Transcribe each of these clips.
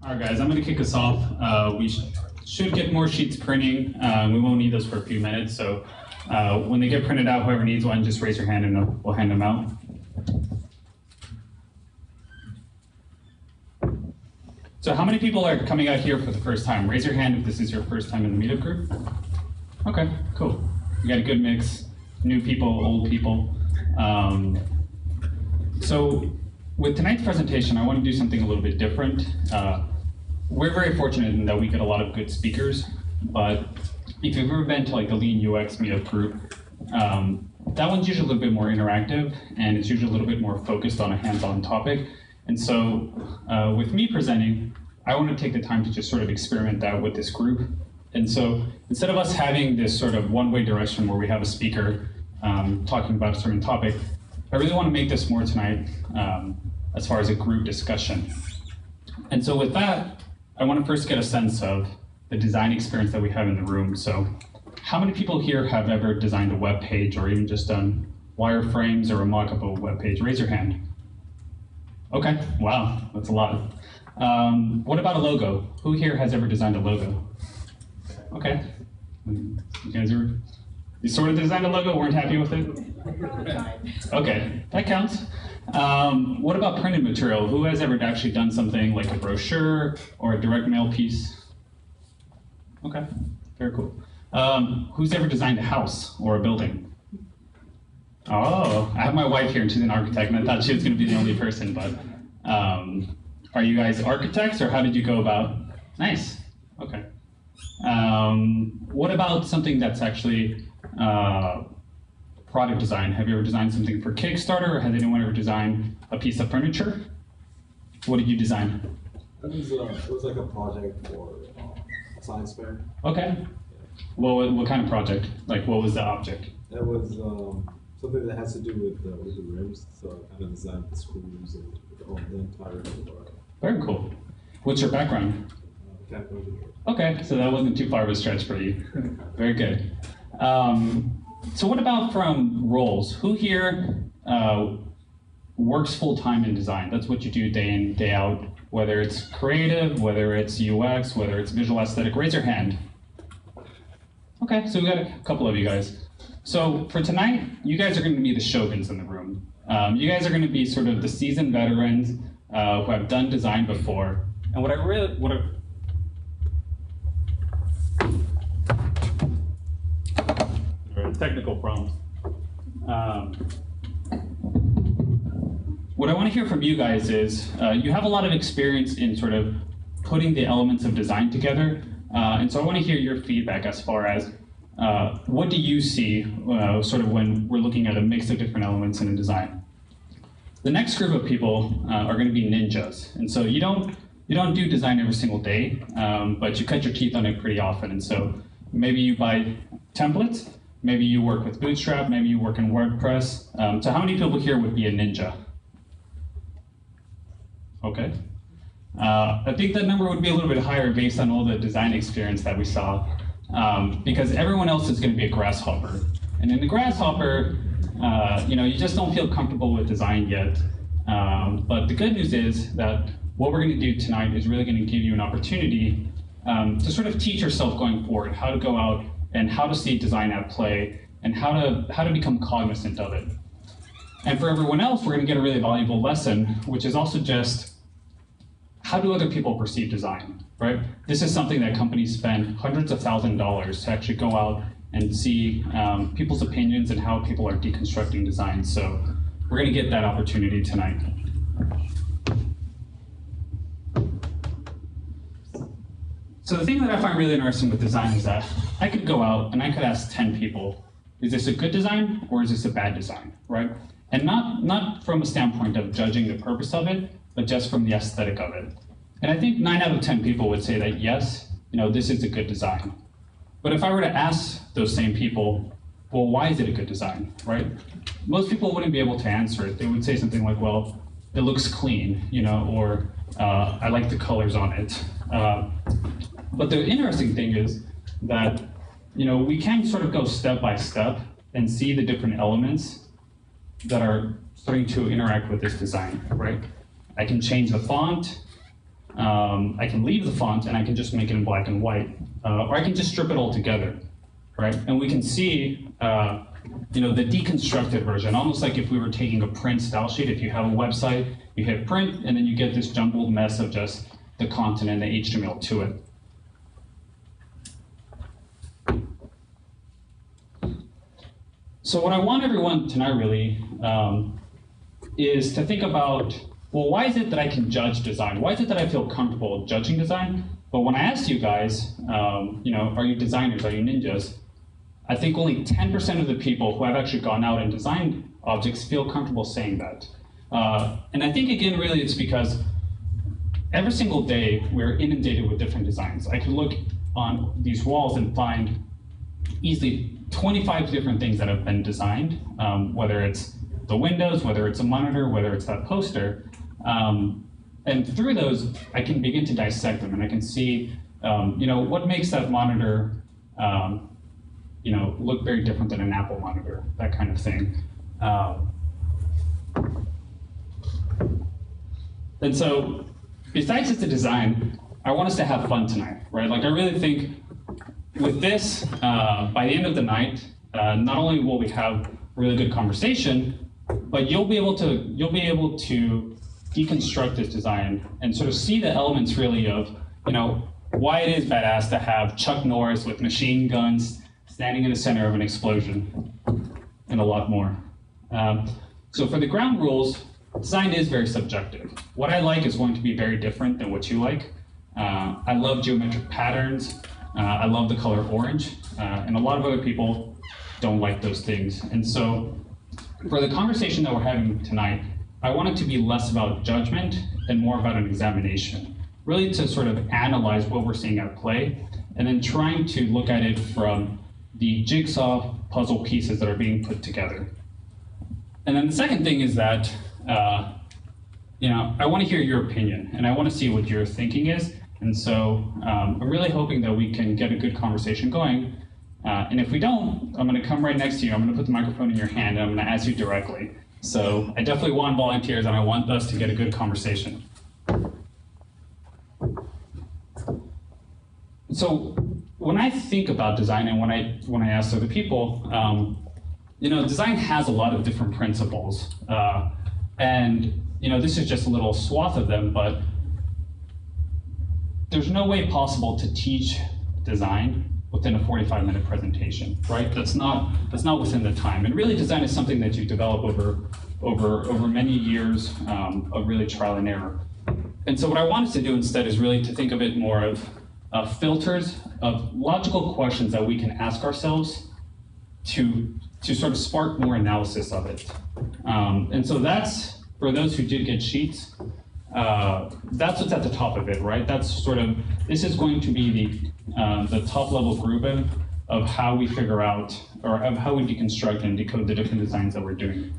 All right, guys, I'm going to kick us off. We should get more sheets printing. We won't need those for a few minutes, so when they get printed out, whoever needs one, just raise your hand and we'll hand them out. So how many people are coming out here for the first time? Raise your hand if this is your first time in the meetup group. Okay, cool. You got a good mix, new people, old people. So with tonight's presentation, I want to do something a little bit different. We're very fortunate in that we get a lot of good speakers, but if you've ever been to like the Lean UX meetup group, that one's usually a little bit more interactive, and it's usually a little bit more focused on a hands-on topic. And so with me presenting, I want to take the time to just sort of experiment that with this group. And so instead of us having this sort of one-way direction where we have a speaker talking about a certain topic, I really want to make this more tonight as far as a group discussion. And so with that, I want to first get a sense of the design experience that we have in the room. So how many people here have ever designed a web page or even just done wireframes or a mock-up of a web page? Raise your hand. Okay, wow, that's a lot. What about a logo? Who here has ever designed a logo? Okay, you guys you sort of designed a logo, weren't happy with it? Okay, that counts. What about printed material? Who has ever actually done something like a brochure or a direct mail piece? Okay, very cool. Who's ever designed a house or a building? Oh, I have my wife here and she's an architect and I thought she was going to be the only person, but are you guys architects or how did you go about? Nice, okay. What about something that's actually product design? Have you ever designed something for Kickstarter or has anyone ever designed a piece of furniture? What did you design? It was like a project for science fair. Okay. Yeah. What kind of project? Like what was the object? That was something that has to do with the rims, so I kind of designed the screws and the entire car. Very cool. What's your background? Mechanical engineer. Okay, so that wasn't too far of a stretch for you. Very good. So what about from roles? Who here works full-time in design? That's what you do day in, day out, whether it's creative, whether it's UX, whether it's visual aesthetic. Raise your hand. Okay, so we got a couple of you guys. So for tonight, you guys are going to be the shoguns in the room. You guys are going to be sort of the seasoned veterans who have done design before. And what technical problems. What I want to hear from you guys is you have a lot of experience in sort of putting the elements of design together. And so I want to hear your feedback as far as what do you see sort of when we're looking at a mix of different elements in a design. The next group of people are going to be ninjas. And so you don't do design every single day, but you cut your teeth on it pretty often. And so maybe you buy templates, maybe you work with Bootstrap, maybe you work in WordPress. So how many people here would be a ninja? Okay. I think that number would be a little bit higher based on all the design experience that we saw, because everyone else is going to be a grasshopper. And in the grasshopper, you just don't feel comfortable with design yet. But the good news is that what we're going to do tonight is really going to give you an opportunity to sort of teach yourself going forward how to go out and how to see design at play and how to become cognizant of it. And for everyone else, we're going to get a really valuable lesson, which is also just how do other people perceive design, right? This is something that companies spend hundreds of thousands of dollars to actually go out and see people's opinions and how people are deconstructing design. So we're going to get that opportunity tonight. So the thing that I find really interesting with design is that I could go out and I could ask 10 people, is this a good design or is this a bad design, right? And not from a standpoint of judging the purpose of it, but just from the aesthetic of it. And I think 9 out of 10 people would say that yes, this is a good design. But if I were to ask those same people, well, why is it a good design, right? Most people wouldn't be able to answer it. They would say something like, well, it looks clean, or I like the colors on it. But the interesting thing is that, we can sort of go step by step and see the different elements that are starting to interact with this design, right? I can change the font, I can leave the font and I can just make it in black and white, or I can just strip it all together, right? And we can see the deconstructed version, almost like if we were taking a print style sheet. If you have a website, you hit print, and then you get this jumbled mess of just the content and the HTML to it. So what I want everyone tonight really is to think about, well, why is it that I can judge design? Why is it that I feel comfortable judging design? But when I asked you guys, are you designers, are you ninjas? I think only 10% of the people who have actually gone out and designed objects feel comfortable saying that. And I think, again, really it's because every single day we're inundated with different designs. I could look on these walls and find easily 25 different things that have been designed, whether it's the windows, whether it's a monitor, whether it's that poster. And through those, I can begin to dissect them, and I can see what makes that monitor look very different than an Apple monitor, that kind of thing. And so, besides just the design, I want us to have fun tonight, right? Like, I really think with this, by the end of the night, not only will we have really good conversation, but you'll be able to deconstruct this design and sort of see the elements really of, why it is badass to have Chuck Norris with machine guns standing in the center of an explosion, and a lot more. So for the ground rules, design is very subjective. What I like is going to be very different than what you like. I love geometric patterns. I love the color orange, and a lot of other people don't like those things. And so for the conversation that we're having tonight, I want it to be less about judgment and more about an examination, really to sort of analyze what we're seeing at play, and then trying to look at it from the jigsaw puzzle pieces that are being put together. And then the second thing is that, I want to hear your opinion, and I want to see what your thinking is. And so I'm really hoping that we can get a good conversation going. And if we don't, I'm going to come right next to you. I'm going to put the microphone in your hand, and I'm going to ask you directly. So I definitely want volunteers, and I want us to get a good conversation. So when I think about design, and when I ask other people, design has a lot of different principles. And this is just a little swath of them, but there's no way possible to teach design within a 45-minute presentation, right? That's not within the time. And really, design is something that you develop over many years of really trial and error. And so what I want us to do instead is really to think of it more of filters of logical questions that we can ask ourselves to sort of spark more analysis of it. And so that's, for those who did get sheets, that's what's at the top of it, right? That's sort of, this is going to be the top level grouping of how we figure out, or of how we deconstruct and decode the different designs that we're doing.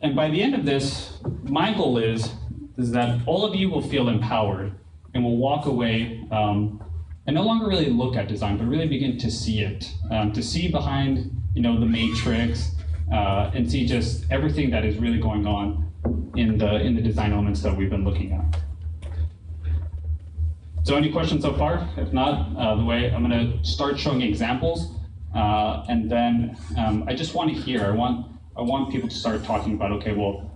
And by the end of this, my goal is that all of you will feel empowered and will walk away and no longer really look at design, but really begin to see it, to see behind the matrix, and see just everything that is really going on in the design elements that we've been looking at. So any questions so far? If not, I'm going to start showing examples, and then I just want to hear. I want people to start talking about, okay, well,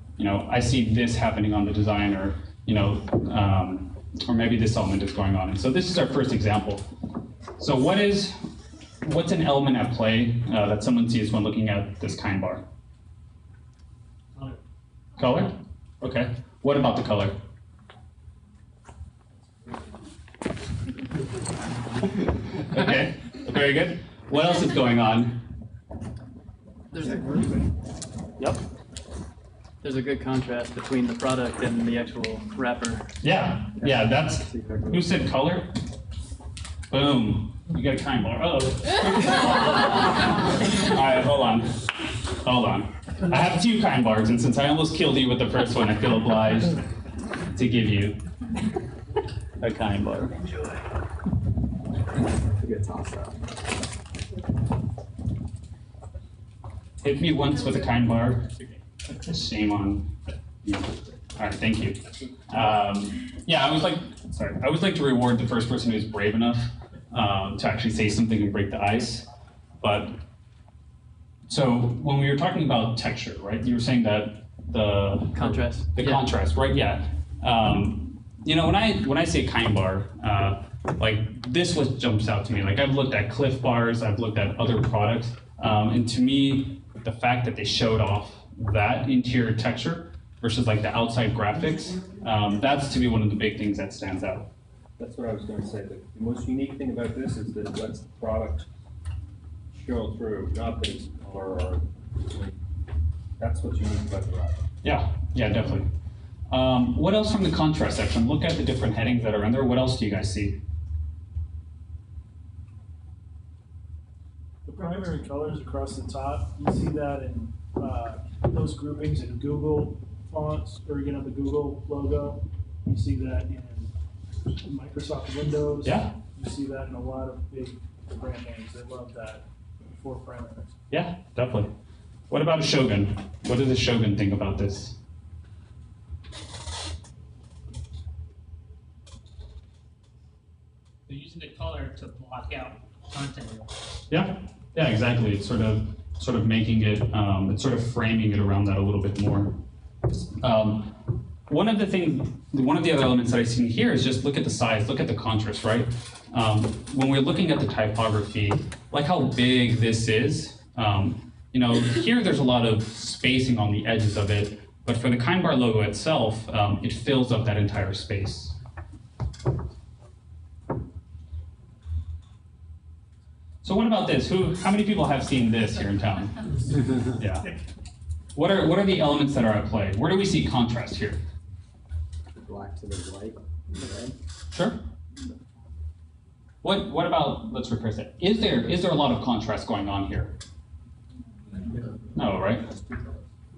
I see this happening on the design, or or maybe this element is going on. And so this is our first example. So what's an element at play that someone sees when looking at this kind bar? Color? Okay. What about the color? Okay, very good. What else is going on? There's a good contrast between the product and the actual wrapper. Yeah, that's, who said color? Boom, you got a kind bar. Oh. All right, hold on. I have two kind bars, and since I almost killed you with the first one, I feel obliged to give you a kind bar. Enjoy. Good toss out. Hit me once with a kind bar. Shame on you. All right, thank you. Yeah, I always like to reward the first person who's brave enough to actually say something and break the ice. But so when we were talking about texture, right? You were saying that the Contrast. contrast, right? Yeah. You know, when I say kind bar, like this what jumps out to me. Like I've looked at Cliff bars, I've looked at other products, and to me, the fact that they showed off that interior texture versus like the outside graphics, that's to me one of the big things that stands out. That's what I was going to say. The most unique thing about this is that it lets the product show through, not that it's color or. That's what's unique about the product. Yeah, yeah, definitely. What else from the contrast section? Look at the different headings that are in there. What else do you guys see? The primary colors across the top, you see that in those groupings in Google fonts, or again on the Google logo. You see that in Microsoft Windows. Yeah. You see that in a lot of big brand names. They love that for parameters. Yeah, definitely. What about a Shogun? What does the Shogun think about this? They're using the color to block out content. Yeah, yeah, exactly. It's sort of making it, it's sort of framing it around that a little bit more. One of the other elements that I've seen here is just look at the size, look at the contrast, right? When we're looking at the typography, like how big this is, you know, here there's a lot of spacing on the edges of it, but for the Kind Bar logo itself, it fills up that entire space. So what about this? How many people have seen this here in town? Yeah. What are the elements that are at play? Where do we see contrast here? Black to the white. Red. Sure. What about, let's replace that. Is there a lot of contrast going on here? No, right?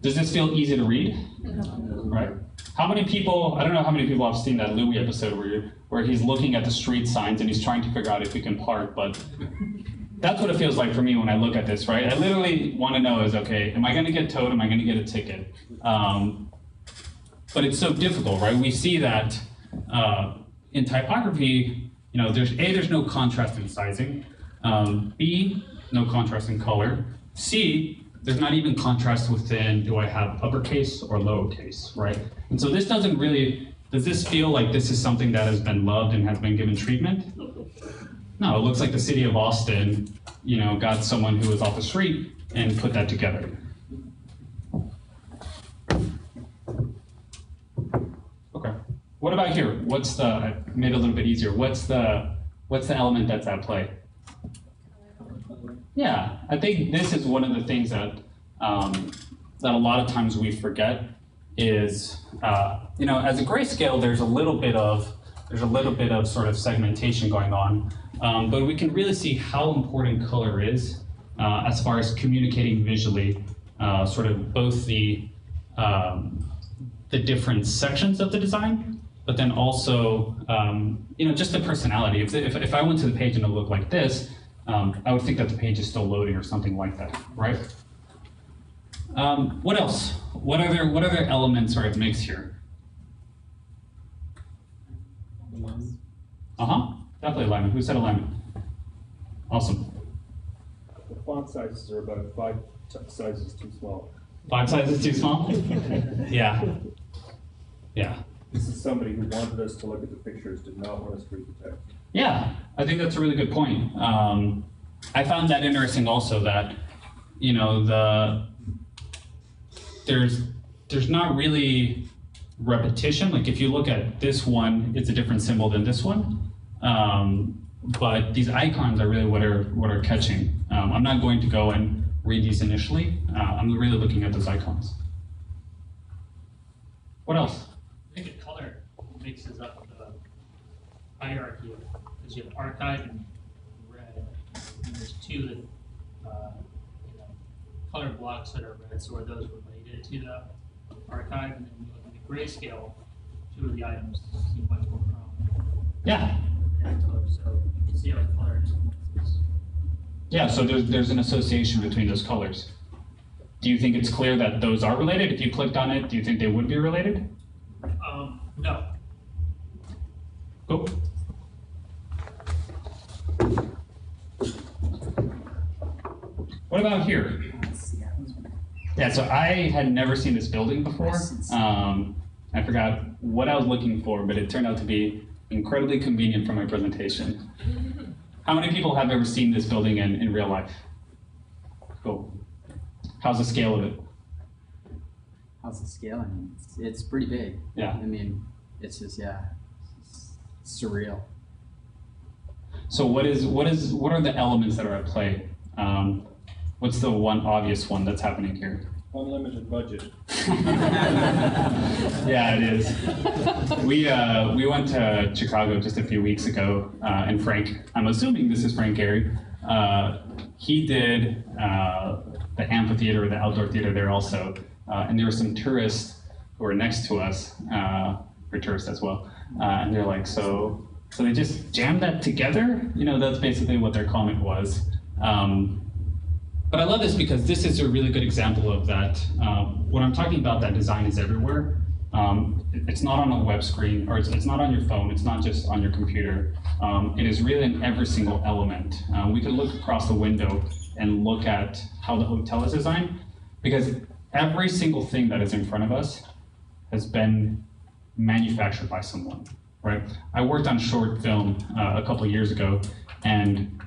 Does this feel easy to read? Right? How many people, I don't know how many people have seen that Louis episode where he's looking at the street signs and he's trying to figure out if he can park, but that's what it feels like for me when I look at this, right? I literally want to know is, okay, am I going to get towed? Am I going to get a ticket? But it's so difficult, right? We see that in typography, you know, there's no contrast in sizing. B, no contrast in color. C, there's not even contrast within, do I have uppercase or lowercase, right? And so this doesn't really, does this feel like this is something that has been loved and has been given treatment? No, it looks like the city of Austin, you know, got someone who was off the street and put that together. Okay. What about here? I made it a little bit easier. What's the element that's at play? Yeah, I think this is one of the things that that a lot of times we forget is, you know, as a grayscale, there's a little bit of sort of segmentation going on, but we can really see how important color is as far as communicating visually, sort of both the different sections of the design, but then also, you know, just the personality. If I went to the page and it looked like this, I would think that the page is still loading or something like that, right? What else? What other elements are at mix here? Definitely alignment. Who said alignment? Awesome. The font sizes are about 5 sizes too small. 5 sizes too small? Yeah. Yeah. This is somebody who wanted us to look at the pictures, did not want us to read the text. Yeah, I think that's a really good point. I found that interesting also that, you know, there's not really repetition. Like if you look at this one, it's a different symbol than this one. But these icons are really what are catching. I'm not going to go and read these initially. I'm really looking at those icons. What else? I think the color mixes up the hierarchy because you have archive and red, and there's two that you know, color blocks that are red, so are those related to the archive, and then you look at the grayscale, two of the items seem much more prominent. Yeah. So you can see how the colors. Yeah, so there's an association between those colors. Do you think it's clear that those are related? If you clicked on it, do you think they would be related? No. Go. What about here? Yeah, so I had never seen this building before. I forgot what I was looking for, but it turned out to be incredibly convenient for my presentation. How many people have ever seen this building in real life? Cool. How's the scale of it? How's the scale? I mean, it's pretty big. Yeah. I mean, it's just, yeah, it's surreal. So what are the elements that are at play? What's the one obvious one that's happening here? Unlimited budget. Yeah, it is. We went to Chicago just a few weeks ago, and Frank, I'm assuming this is Frank Gehry, he did the amphitheater or the outdoor theater there also, and there were some tourists who were next to us, for tourists as well, and they're like, so they just jammed that together? You know, that's basically what their comment was. But I love this because this is a really good example of that. When I'm talking about that design is everywhere, it's not on a web screen, or it's not on your phone, it's not just on your computer. It is really in every single element. We could look across the window and look at how the hotel is designed, because every single thing that is in front of us has been manufactured by someone, right? I worked on short film a couple of years ago, and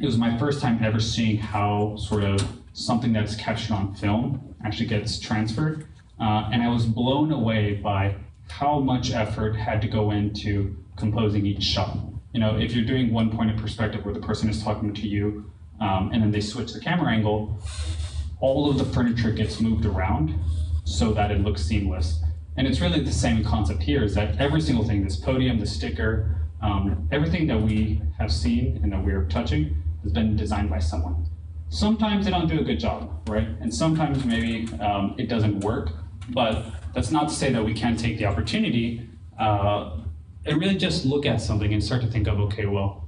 it was my first time ever seeing how sort of something that's captured on film actually gets transferred. And I was blown away by how much effort had to go into composing each shot. You know, if you're doing one point of perspective where the person is talking to you, and then they switch the camera angle, all of the furniture gets moved around so that it looks seamless. And it's really the same concept here, is that every single thing, this podium, the sticker, everything that we have seen and that we're touching has been designed by someone. Sometimes they don't do a good job, right? And sometimes maybe it doesn't work, but that's not to say that we can't take the opportunity and really just look at something and start to think of, okay, well,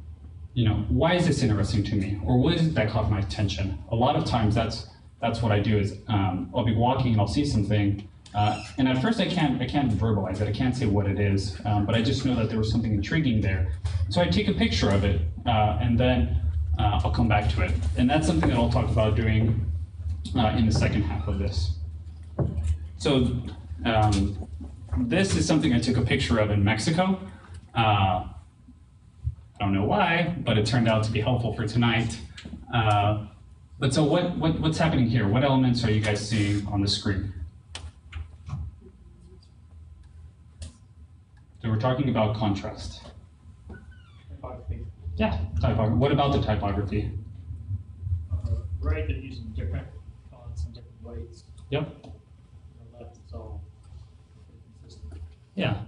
you know, why is this interesting to me? Or what is it that caught my attention? A lot of times that's what I do is I'll be walking and I'll see something, and at first I can't verbalize it, I can't say what it is, but I just know that there was something intriguing there. So I take a picture of it, and then I'll come back to it. And that's something that I'll talk about doing in the second half of this. So this is something I took a picture of in Mexico. I don't know why, but it turned out to be helpful for tonight. But so what's happening here? What elements are you guys seeing on the screen? So we're talking about contrast. Typography. Yeah, typography. What about the typography? Right, they're using different fonts and different weights. Yep. On the left, it's all consistent. Yeah.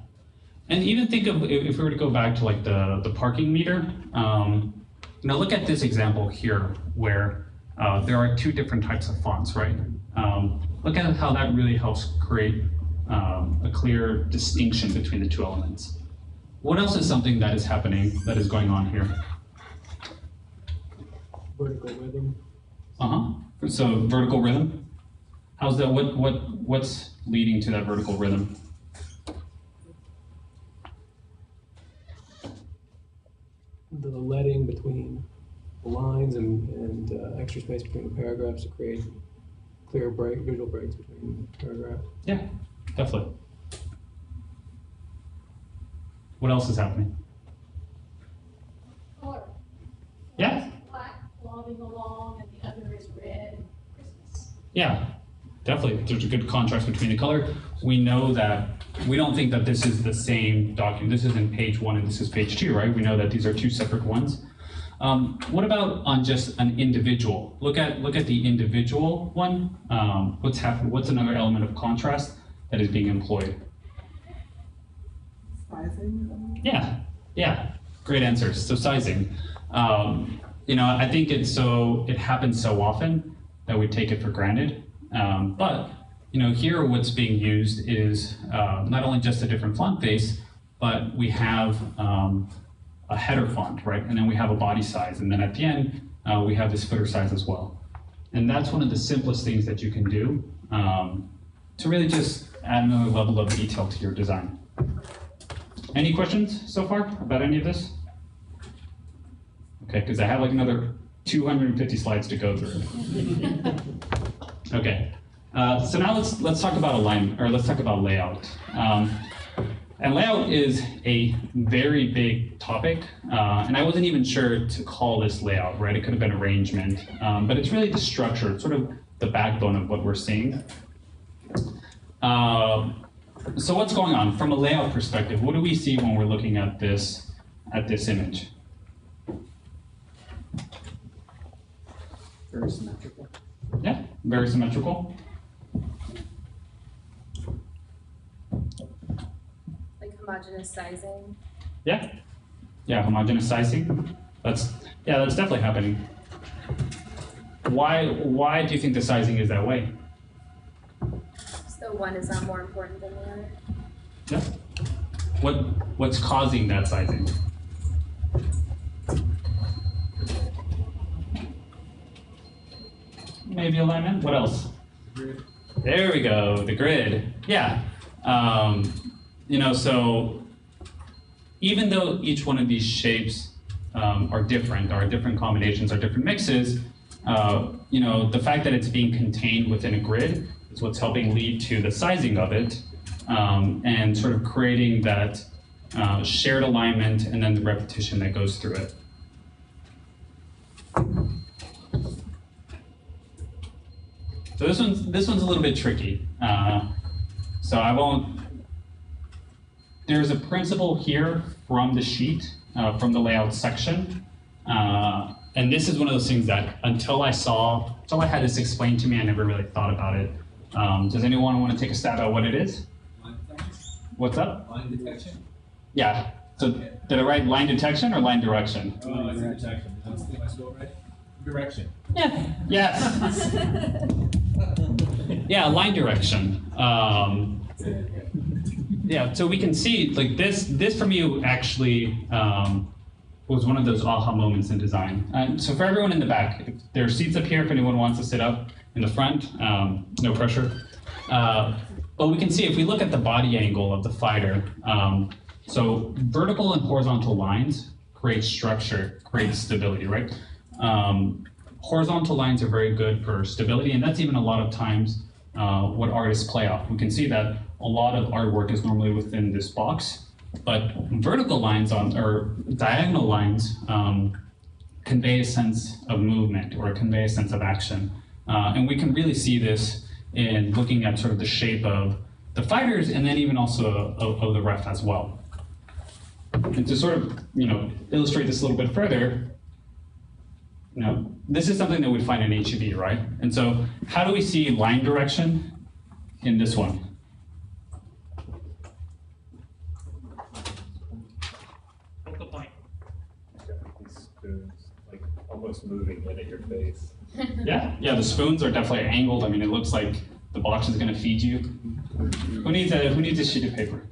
And even think of, if we were to go back to like the parking meter, now look at this example here where there are two different types of fonts, right? Look at how that really helps create a clear distinction between the two elements. What else is something that is happening, that is going on here? Vertical rhythm. So vertical rhythm. How's that? What's leading to that vertical rhythm? The leading between the lines and extra space between the paragraphs to create clear visual breaks between paragraphs. Yeah, definitely. What else is happening? Color. Yeah. Black plodding along, and the other is red. Christmas. Yeah, definitely. There's a good contrast between the color. We know that, we don't think that this is the same document. This isn't page 1 and this is page 2, right? We know that these are two separate ones. What about on just an individual? Look at the individual one. What's happening? What's another element of contrast that is being employed? Sizing? Yeah, great answers. So sizing. You know, I think it happens so often that we take it for granted. But you know, here what's being used is not only just a different font base, but we have a header font, right? And then we have a body size, and then at the end we have this footer size as well. And that's one of the simplest things that you can do to really just add another level of detail to your design. Any questions so far about any of this? Okay, because I have like another 250 slides to go through. Okay, so now let's talk about alignment, or let's talk about layout. And layout is a very big topic, and I wasn't even sure to call this layout, right? It could have been arrangement, but it's really the structure, it's sort of the backbone of what we're seeing. So what's going on from a layout perspective? What do we see when we're looking at this image? Very symmetrical. Yeah, very symmetrical. Like homogeneous sizing. Yeah, homogeneous sizing. That's definitely happening. Why do you think the sizing is that way? So one is not more important than the other. Yeah. What's causing that sizing? Maybe alignment. What else? Grid. There we go. The grid. Yeah. So even though each one of these shapes are different combinations, are different mixes, the fact that it's being contained within a grid is what's helping lead to the sizing of it, and sort of creating that shared alignment and then the repetition that goes through it. So this one's a little bit tricky. So I won't. There's a principle here from the sheet, from the layout section, and this is one of those things that until I had this explained to me, I never really thought about it. Does anyone want to take a stab at what it is? Line detection? What's up? Line detection? Yeah. So did I write line detection or line direction? Oh, I see detection. Am I still right? Direction. Yeah. Yes. Yeah, line direction. Yeah, so we can see like this for me actually was one of those aha moments in design. So for everyone in the back, there are seats up here if anyone wants to sit up in the front, no pressure. But we can see if we look at the body angle of the fighter, so vertical and horizontal lines create structure, create stability, right? Horizontal lines are very good for stability, and that's even a lot of times what artists play off. We can see that a lot of artwork is normally within this box, but vertical lines or diagonal lines convey a sense of movement or convey a sense of action. And we can really see this in looking at sort of the shape of the fighters and then even also of the ref as well. And to sort of illustrate this a little bit further, this is something that we'd find in HEB, right? And so how do we see line direction in this one? Focal point. These spoons, like almost moving in at your face. Yeah, the spoons are definitely angled. I mean, it looks like the box is going to feed you. Who needs a sheet of paper?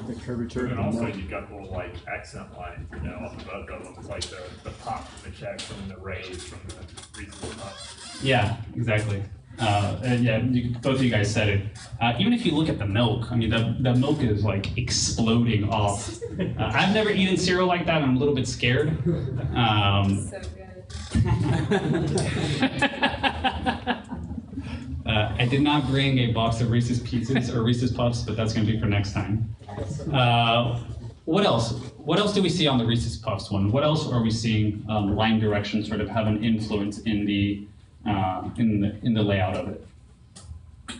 The curvature. And also you've got little like accent lines, on both of them. It's like the pop from the check from the raise from the Reese's Puffs. Yeah, exactly. And yeah, both of you guys said it. Even if you look at the milk, I mean, the milk is like exploding off. I've never eaten cereal like that. I'm a little bit scared. So good. I did not bring a box of Reese's Pieces or Reese's Puffs, but that's going to be for next time. What else? What else do we see on the Reese's Puffs one? What else are we seeing line direction sort of have an influence in the layout of it? The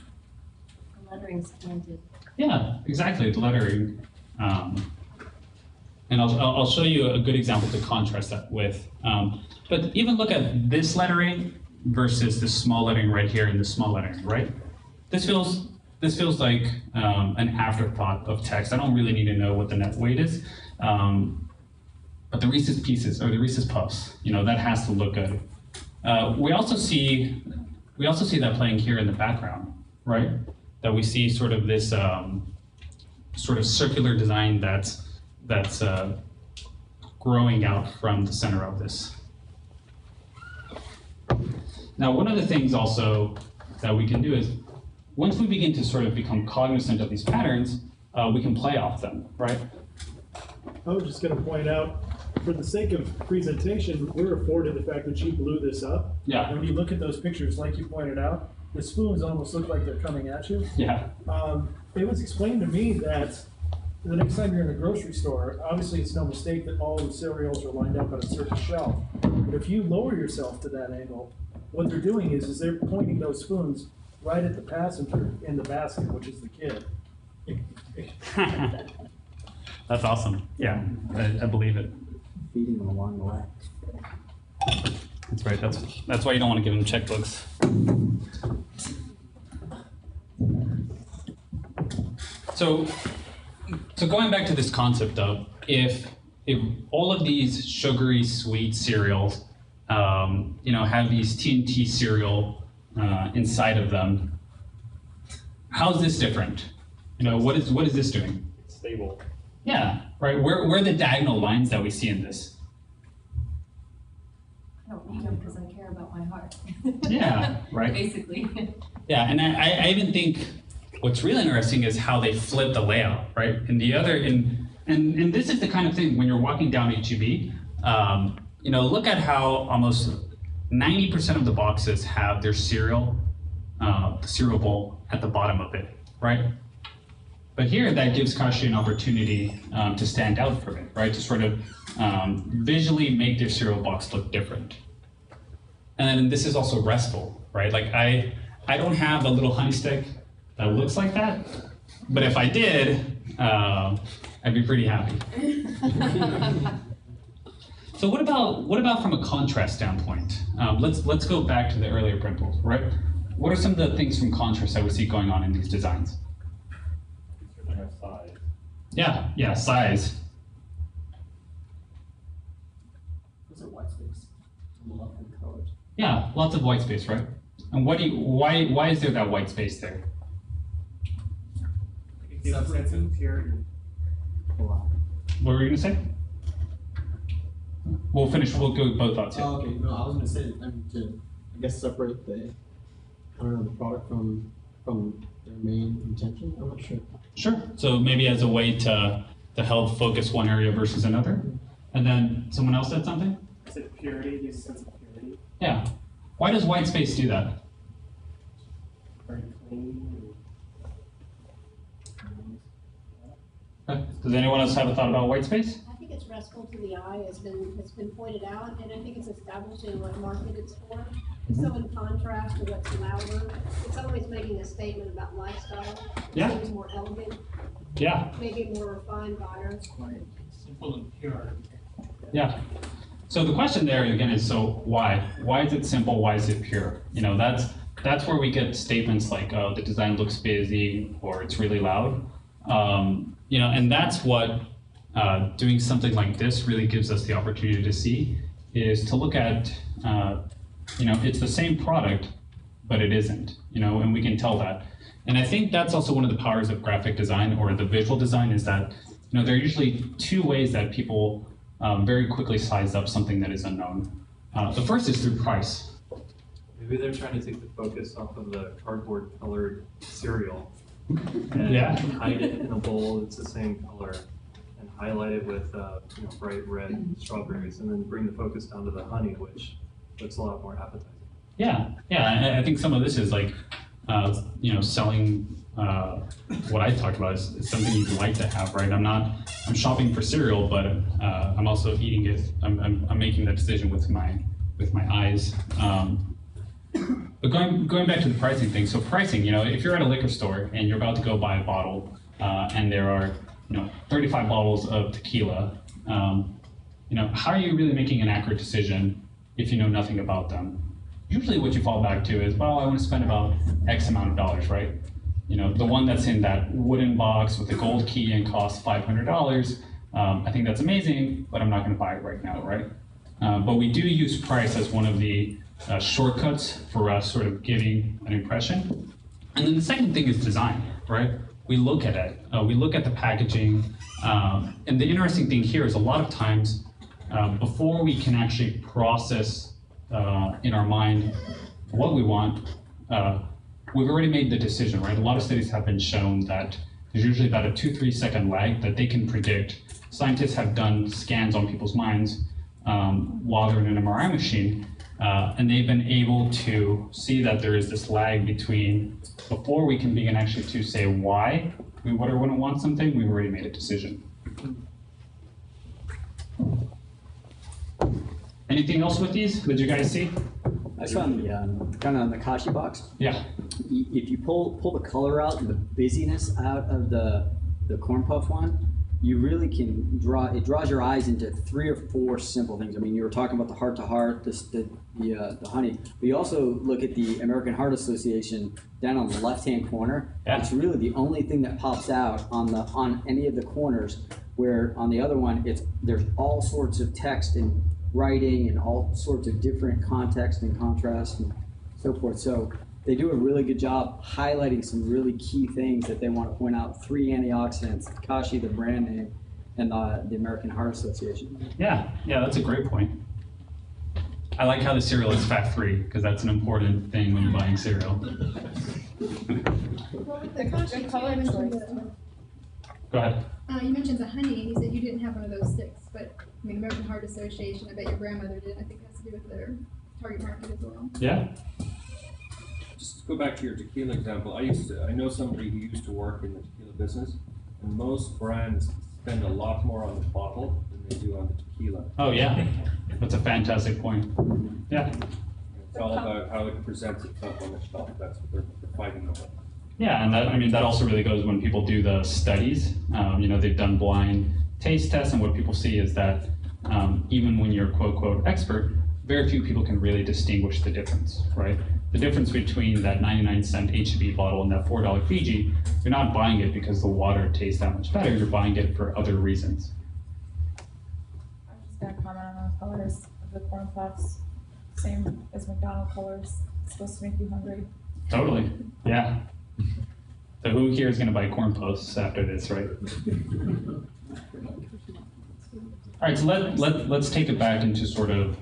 lettering's pointed. Yeah, exactly, the lettering. And I'll show you a good example to contrast that with. But even look at this lettering versus this small lettering right here and this small lettering, right? This feels like an afterthought of text. I don't really need to know what the net weight is. But the Reese's Pieces or the Reese's Puffs, that has to look good. We also see that playing here in the background, right? That we see sort of this sort of circular design that's growing out from the center of this. Now, one of the things also that we can do is once we begin to sort of become cognizant of these patterns, we can play off them, right? I was just gonna point out, for the sake of presentation, we're afforded the fact that you blew this up. Yeah. When you look at those pictures, like you pointed out, the spoons almost look like they're coming at you. Yeah. It was explained to me that the next time you're in a grocery store, obviously it's no mistake that all the cereals are lined up on a certain shelf. But if you lower yourself to that angle, what they're doing is they're pointing those spoons right at the passenger in the basket, which is the kid. That's awesome. Yeah, I believe it. Feeding them along the way. That's right. That's why you don't want to give them checkbooks. So going back to this concept of if all of these sugary sweet cereals, have these TNT cereal inside of them, how's this different? What is this doing? It's stable. Yeah, right. Where are the diagonal lines that we see in this? I don't eat them because I care about my heart. Yeah, right. Basically. Yeah, and I even think what's really interesting is how they flip the layout, right? And this is the kind of thing when you're walking down HEB, look at how almost 90% of the boxes have their cereal, the cereal bowl at the bottom of it, right? But here, that gives Kashi an opportunity to stand out from it, right? To sort of visually make their cereal box look different. And then this is also restful, right? Like I don't have a little honey stick that looks like that, but if I did, I'd be pretty happy. So what about from a contrast standpoint? Let's go back to the earlier principles, right? What are some of the things from contrast that we see going on in these designs? Size. Yeah, size. Those are white space. Lovely colors. Yeah, lots of white space, right? And why is there that white space there? Sense of purity. What were you gonna say? We'll go with both thoughts here. Oh, okay. No, I was gonna say, I guess separate the product from their main intention. I'm not sure. Sure. So maybe as a way to help focus one area versus another. And then someone else said something? Is it purity? Gives a sense of purity. Yeah. Why does white space do that? Very clean. Does anyone else have a thought about white space? I think it's restful to the eye, has been pointed out, and I think it's establishing what market it's for. It's so in contrast to what's louder. It's always making a statement about lifestyle. Yeah. It seems more elegant, Yeah. maybe more refined buyer. Simple and pure. Yeah. So the question there again is, so why? Why is it simple? Why is it pure? That's where we get statements like, oh, the design looks busy or it's really loud. And that's what doing something like this really gives us the opportunity to see, is to look at, it's the same product, but it isn't, and we can tell that. And I think that's also one of the powers of graphic design or the visual design, is that, there are usually two ways that people very quickly size up something that is unknown. The first is through price. Maybe they're trying to take the focus off of the cardboard colored cereal and Yeah. hide it in a bowl that's the same color and highlight it with bright red strawberries, and then bring the focus down to the honey, which looks a lot more appetizing. Yeah, I think some of this is like, selling what I talked about is something you'd like to have, right? I'm shopping for cereal, but I'm also eating it. I'm making that decision with my eyes. But going back to the pricing thing, so pricing, if you're at a liquor store and you're about to go buy a bottle, and there are 35 bottles of tequila, how are you really making an accurate decision if you know nothing about them? Usually what you fall back to is, well, I want to spend about X amount of dollars, right? The one that's in that wooden box with the gold key and costs $500, I think that's amazing, but I'm not going to buy it right now, right? But we do use price as one of the shortcuts for us sort of giving an impression. And then the second thing is design, right? We look at it, we look at the packaging, and the interesting thing here is a lot of times, before we can actually process in our mind what we want, we've already made the decision, right? A lot of studies have been shown that there's usually about a 2-3 second lag that they can predict. Scientists have done scans on people's minds while they're in an MRI machine, and they've been able to see that there is this lag between before we can begin actually to say why we would or wouldn't want something, we've already made a decision. Anything else with these? Did you guys see? I saw on the kind of on the Kashi box. Yeah. If you pull the color out and the busyness out of the corn puff one, you really can it draws your eyes into 3 or 4 simple things. I mean, you were talking about the heart to heart, the honey, but you also look at the American Heart Association down on the left-hand corner. Yeah. It's really the only thing that pops out on any of the corners, where on the other one, there's all sorts of text and writing and all sorts of different context and contrast and so forth. So they do a really good job highlighting some really key things that they want to point out. 3 antioxidants, Kashi, the brand name, and the American Heart Association. Yeah, that's a great point. I like how the cereal is fat-free, because that's an important thing when you're buying cereal. The Kashi color choice. Go ahead. You mentioned the honey, and you said you didn't have one of those sticks, but I mean, American Heart Association, I bet your grandmother did. I think it has to do with their target market as well. Yeah. Just to go back to your tequila example, I know somebody who used to work in the tequila business, and most brands spend a lot more on the bottle than they do on the tequila. Oh yeah, that's a fantastic point. Yeah. It's all about how it presents itself on the shelf. That's what they're fighting over. Yeah, and that also really goes when people do the studies. They've done blind taste tests, and what people see is that even when you're quote unquote expert, very few people can really distinguish the difference, right? The difference between that 99-cent HEB bottle and that $4 Fiji, you're not buying it because the water tastes that much better, you're buying it for other reasons. I'm just gonna comment on the colors of the corn puffs. Same as McDonald's colors. It's supposed to make you hungry. Totally, yeah. So who here is gonna buy corn puffs after this, right? All right, so let's take it back into sort of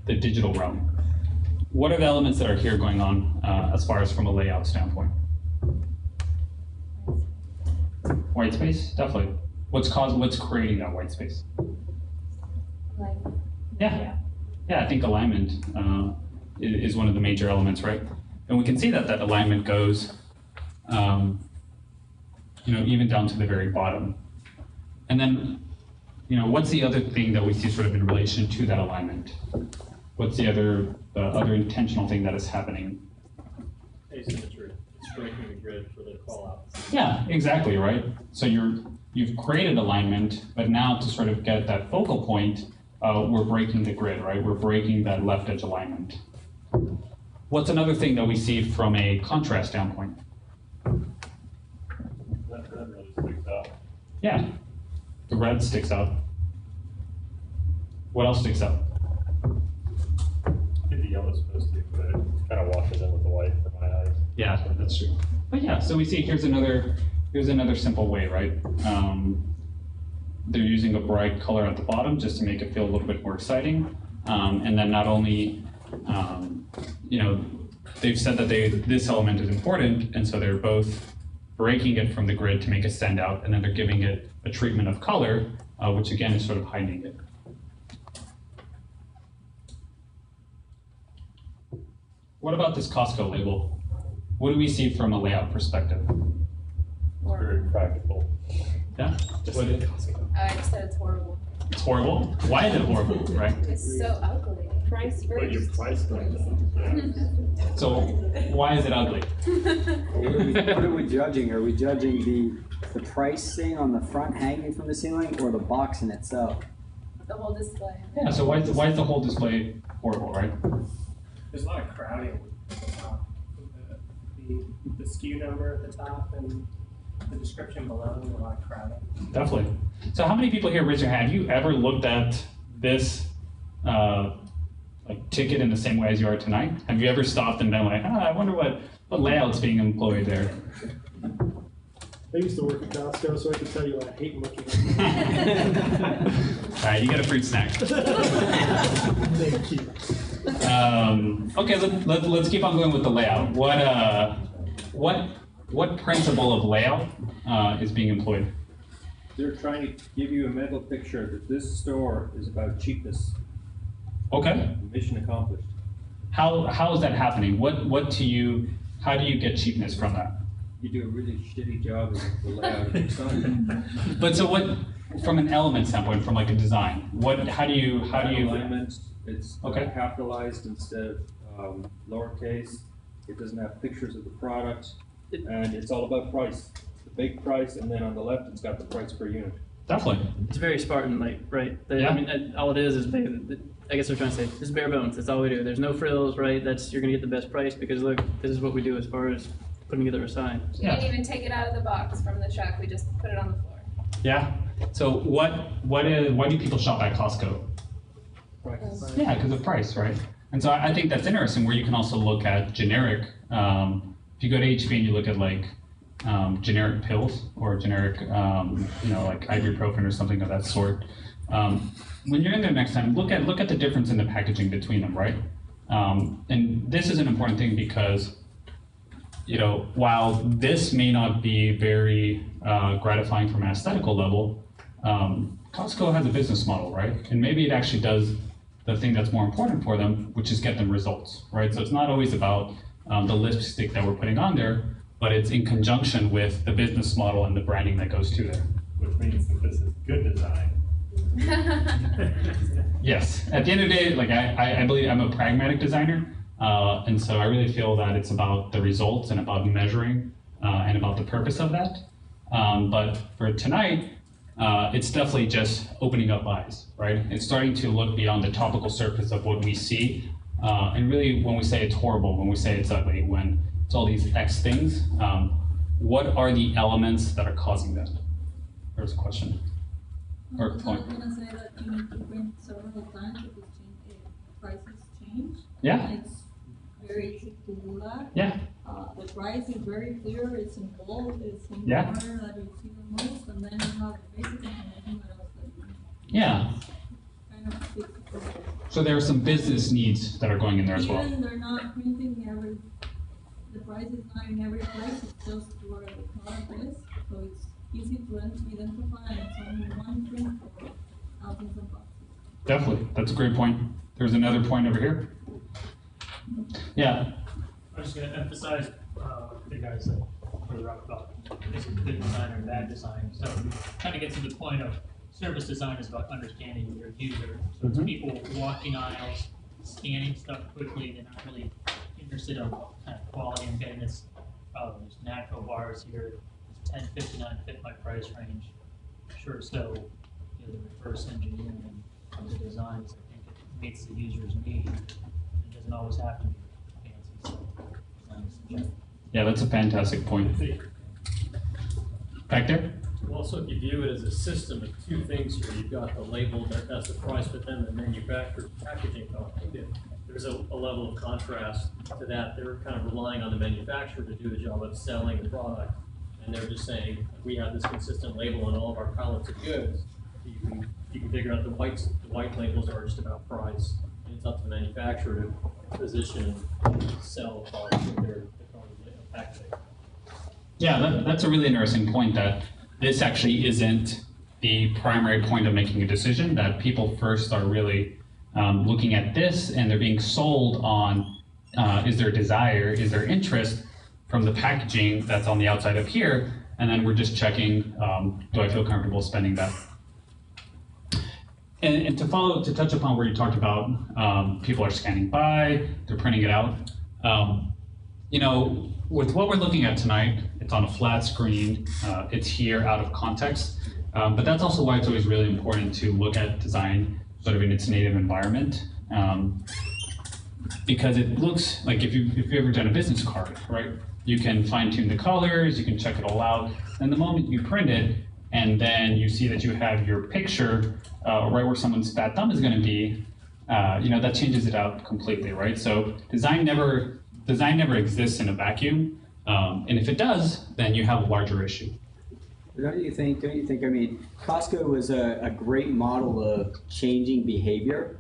the digital realm. What are the elements that are here going on as far as from a layout standpoint? White space, definitely. What's creating that white space? Yeah, I think alignment is one of the major elements, right? And we can see that alignment goes, even down to the very bottom. And then, what's the other thing that we see sort of in relation to that alignment? What's the other intentional thing that is happening? Asymmetry. It's breaking the grid for the call out. Yeah, exactly, right? So you've created alignment, but now to sort of get that focal point, we're breaking the grid, right? We're breaking that left edge alignment. What's another thing that we see from a contrast standpoint? That really sticks out. Yeah, the red sticks out. What else sticks out? I think the yellow's supposed to, but it kind of washes in with the white for my eyes. Yeah, that's true. But yeah, so we see here's another simple way, right? They're using a bright color at the bottom just to make it feel a little bit more exciting. And then not only, they've said that this element is important, and so they're both breaking it from the grid to make it stand out, and then they're giving it a treatment of color, which again is sort of hiding it. What about this Costco label? What do we see from a layout perspective? It's very practical. Yeah? What is it? I just said it's horrible. It's horrible? Why is it horrible, right? It's so ugly. Price first. But your price goes down. So why is it ugly? What are we judging? Are we judging the pricing on the front hanging from the ceiling, or the box in itself? The whole display. Yeah, so why is the whole display horrible, right? There's a lot of crowding. The SKU number at the top and the description below, a lot of crowding. Definitely. So how many people here, raise your hand, have you ever looked at this ticket in the same way as you are tonight? Have you ever stopped and been like, I wonder what layout's being employed there? I used to work at Costco, so I can tell you I hate looking at All right, you get a fruit snack. Thank you. Okay, let's keep on going with the layout. What principle of layout is being employed? They're trying to give you a mental picture that this store is about cheapness. Okay. Mission accomplished. How is that happening? How do you get cheapness from that? You do a really shitty job of the layout of your sign. But so what, from an element standpoint, from like a design, how do you? Alignment, it's Okay. capitalized instead of lowercase. It doesn't have pictures of the product, and it's all about price. The big price, and then on the left, it's got the price per unit. Definitely. It's very Spartan-like, right? Yeah. I mean, all it is I guess they're trying to say, this is bare bones, that's all we do. There's no frills, right? You're gonna get the best price because look, this is what we do as far as putting together a sign. We didn't even take it out of the box from the truck, we just put it on the floor. Yeah. So why do people shop at Costco? Price. Yeah, because of price, right? And so I think that's interesting where you can also look at generic, if you go to HB and you look at like generic pills or generic, like ibuprofen or something of that sort. When you're in there next time, look at the difference in the packaging between them, right? And this is an important thing because, while this may not be very gratifying from an aesthetical level, Costco has a business model, right? And maybe it actually does the thing that's more important for them, which is get them results, right? So it's not always about the lipstick that we're putting on there, but it's in conjunction with the business model and the branding that goes to there. Which means that this is good design. Yes. At the end of the day, like I believe I'm a pragmatic designer, and so I really feel that it's about the results and about measuring and about the purpose of that. But for tonight, it's definitely just opening up eyes, right? It's starting to look beyond the topical surface of what we see, and really when we say it's horrible, when we say it's ugly, when it's all these X things, what are the elements that are causing that? There's a question. Or point. I was going to say that you need to print several times because prices change. Yeah. It's very easy to do that. Yeah. The price is very clear, it's in bold, it's in Yeah. the order that you see the most, and then you have the basic information that else that you Yeah. kind of fix it for. So there are some business needs that are going in there as well. Even they're not printing the price is not in every place, it's just where the product is, so it's easy to identify, and it's only one print for thousands of boxes. Definitely, that's a great point. There's another point over here. Yeah. I'm just gonna emphasize, the guys that further up about is it good design or bad design. So kind of gets to the point of service design is about understanding your user. So it's people walking aisles, scanning stuff quickly, they're not really interested in kind of quality and getting this, there's natural bars here, it's $10.59 fit my price range. Sure, so the reverse engineering of the designs, I think it meets the user's need. It doesn't always have to be fancy, so design. Yeah, that's a fantastic point. Back there? Well, so if you view it as a system of two things here, you've got the label that's the price, but then the manufacturer's packaging behind it. There's a level of contrast to that. They're kind of relying on the manufacturer to do the job of selling the product. And they're just saying, we have this consistent label on all of our pallets of goods. You can figure out the white labels are just about price. And it's up to the manufacturer to position and sell the product with their packaging. Yeah, that's a really interesting point that this actually isn't the primary point of making a decision, that people first are really looking at this and they're being sold on is there desire, is there interest from the packaging that's on the outside of here, and then we're just checking, do I feel comfortable spending that? And to touch upon where you talked about people are scanning by, they're printing it out. With what we're looking at tonight, it's on a flat screen, it's here out of context, but that's also why it's always really important to look at design sort of in its native environment, because it looks like if you've ever done a business card, right? You can fine tune the colors, you can check it all out, and the moment you print it, and then you see that you have your picture right where someone's fat thumb is going to be, that changes it out completely, right? So design never exists in a vacuum, and if it does, then you have a larger issue. Don't you think, I mean, Costco was a great model of changing behavior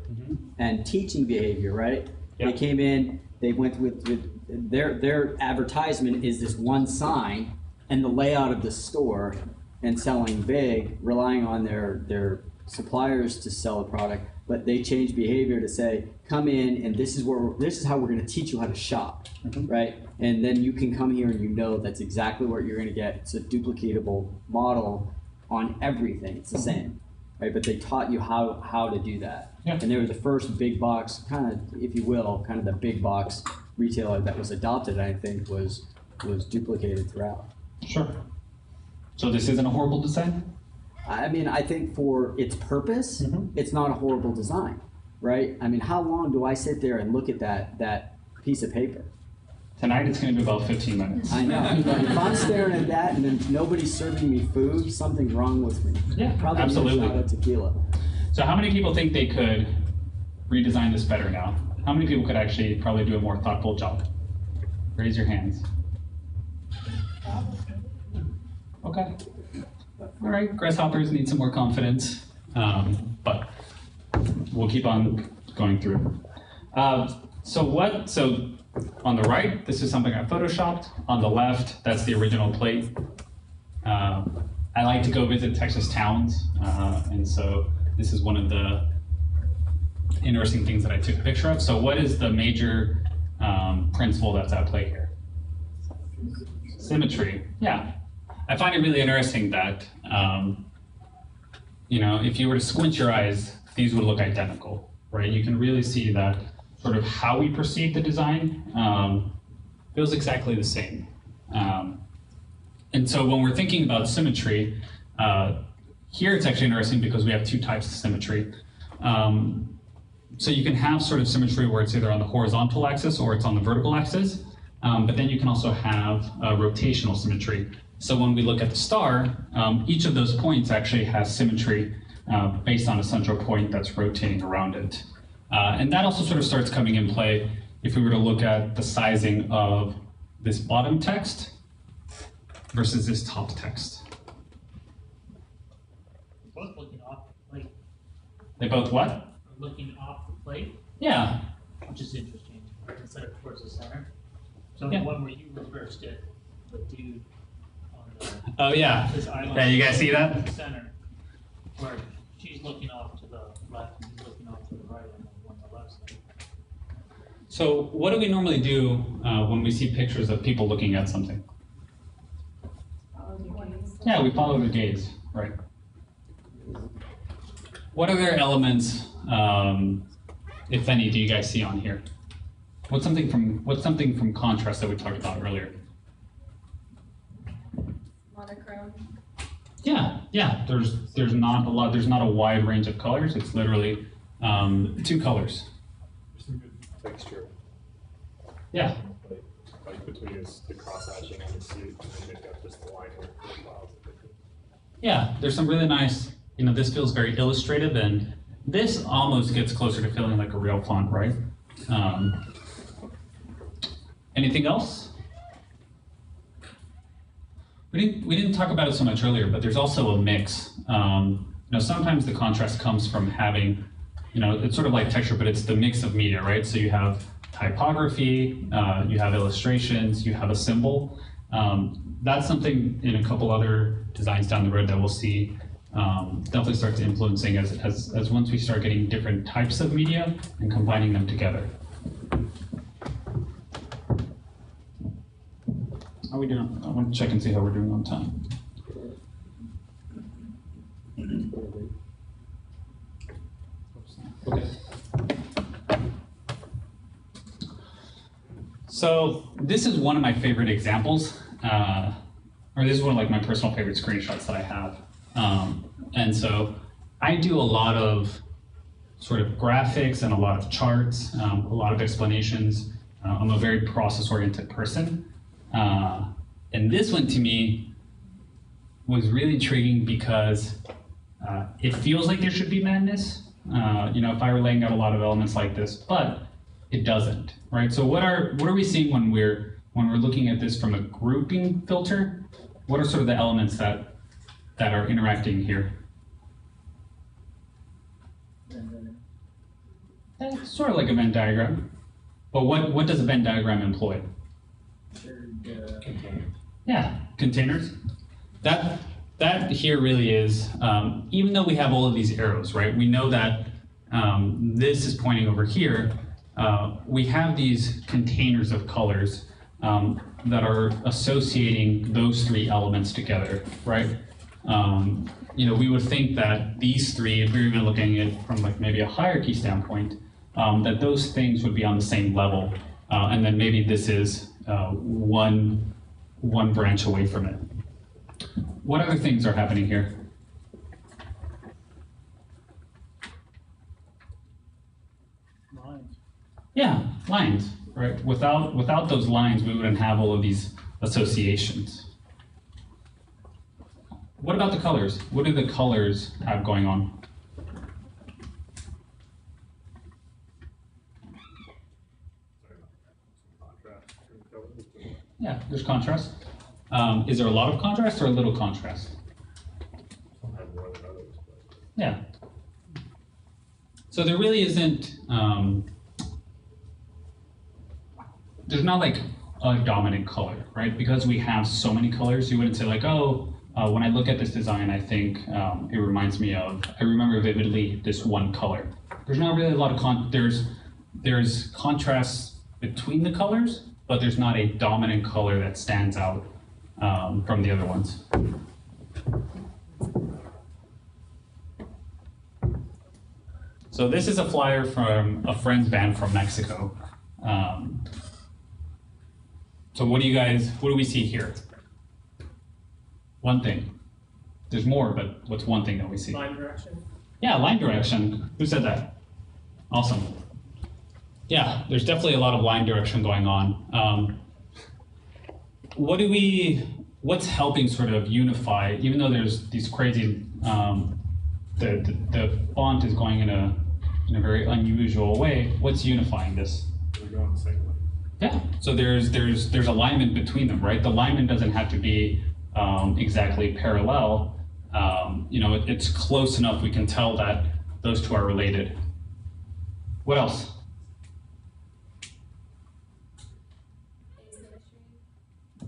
and teaching behavior, right? They came in, they went with their advertisement is this one sign and the layout of the store and selling big, relying on their suppliers to sell a product, but they changed behavior to say, come in and this is how we're going to teach you how to shop, right? And then you can come here and you know that's exactly what you're going to get. It's a duplicatable model on everything. It's the same, right? But they taught you how to do that. Yeah. And they were the first big box, kind of, if you will, kind of the big box retailer that was adopted, I think, was duplicated throughout. Sure. So this isn't a horrible design? I mean, I think for its purpose, it's not a horrible design, right? I mean, how long do I sit there and look at that piece of paper? Tonight it's going to be about 15 minutes. I know. But if I'm staring at that and then nobody's serving me food, something's wrong with me. Yeah, probably absolutely. A shot of tequila. So how many people think they could redesign this better now? How many people could actually probably do a more thoughtful job? Raise your hands. Okay. All right, grasshoppers need some more confidence, but we'll keep on going through. So on the right, this is something I photoshopped. On the left, that's the original plate. I like to go visit Texas towns, and so this is one of the interesting things that I took a picture of. So what is the major principle that's at play here? Symmetry, yeah. I find it really interesting that, if you were to squint your eyes, these would look identical, right? You can really see that sort of how we perceive the design feels exactly the same. And so when we're thinking about symmetry, here it's actually interesting because we have two types of symmetry. So you can have sort of symmetry where it's either on the horizontal axis or it's on the vertical axis, but then you can also have rotational symmetry. So when we look at the star, each of those points actually has symmetry based on a central point that's rotating around it. And that also sort of starts coming in play if we were to look at the sizing of this bottom text versus this top text. Both looking off the plate. They both what? Are looking off the plate. Yeah. Which is interesting, instead of towards the center. So Yeah. the one where you reversed it, the dude on the. Oh yeah. His eye Yeah, you guys see that? in the center, where she's looking off to the left and he's looking off to the right on the left side. So what do we normally do when we see pictures of people looking at something? Yeah, we follow the gaze, right? What other elements, if any, do you guys see on here? What's something from contrast that we talked about earlier? Monochrome. Yeah. There's not a lot. There's not a wide range of colors. It's literally two colors. There's some good texture. Yeah. Like between the cross hatching and the suit, and then they've got just the line work profiles. Yeah, there's some really nice, this feels very illustrative, and this almost gets closer to feeling like a real font, right? Anything else? We didn't talk about it so much earlier, but there's also a mix. Sometimes the contrast comes from having, it's sort of like texture, but it's the mix of media, right? So you have typography, you have illustrations, you have a symbol. That's something in a couple other designs down the road that we'll see definitely start to influencing as once we start getting different types of media and combining them together. How are we doing? I want to check and see how we're doing on time. Okay. So this is one of my favorite examples, or this is one of my personal favorite screenshots that I have. And so I do a lot of sort of graphics and a lot of charts, a lot of explanations. I'm a very process-oriented person. And this one to me was really intriguing because it feels like there should be madness, if I were laying out a lot of elements like this, but it doesn't, right? So what are we seeing when we're looking at this from a grouping filter? What are sort of the elements that are interacting here? It's sort of like a Venn diagram. But what does a Venn diagram employ? Yeah, containers. That here really is, even though we have all of these arrows, right? We know that this is pointing over here. We have these containers of colors that are associating those three elements together, right? We would think that these three, if we were even looking at it from like maybe a hierarchy standpoint, that those things would be on the same level, and then maybe this is one branch away from it. What other things are happening here? Lines. Yeah, lines, right? Without those lines, we wouldn't have all of these associations. What about the colors? What do the colors have going on? Yeah, there's contrast. Is there a lot of contrast or a little contrast? Yeah. So there really isn't, there's not like a dominant color, right? Because we have so many colors, you wouldn't say like, oh, when I look at this design, I think it reminds me of, I remember vividly this one color. There's not really a lot of, there's contrast between the colors, but there's not a dominant color that stands out from the other ones. So this is a flyer from a friend's band from Mexico. So what do we see here? One thing. There's more, but what's one thing that we see? Line direction. Yeah, line direction. Who said that? Awesome. Yeah, there's definitely a lot of line direction going on. What's helping sort of unify, even though there's these crazy, the font is going in a very unusual way, what's unifying this? We're going the same way. Yeah, so there's alignment between them, right? The alignment doesn't have to be exactly parallel. It's close enough we can tell that those two are related. What else?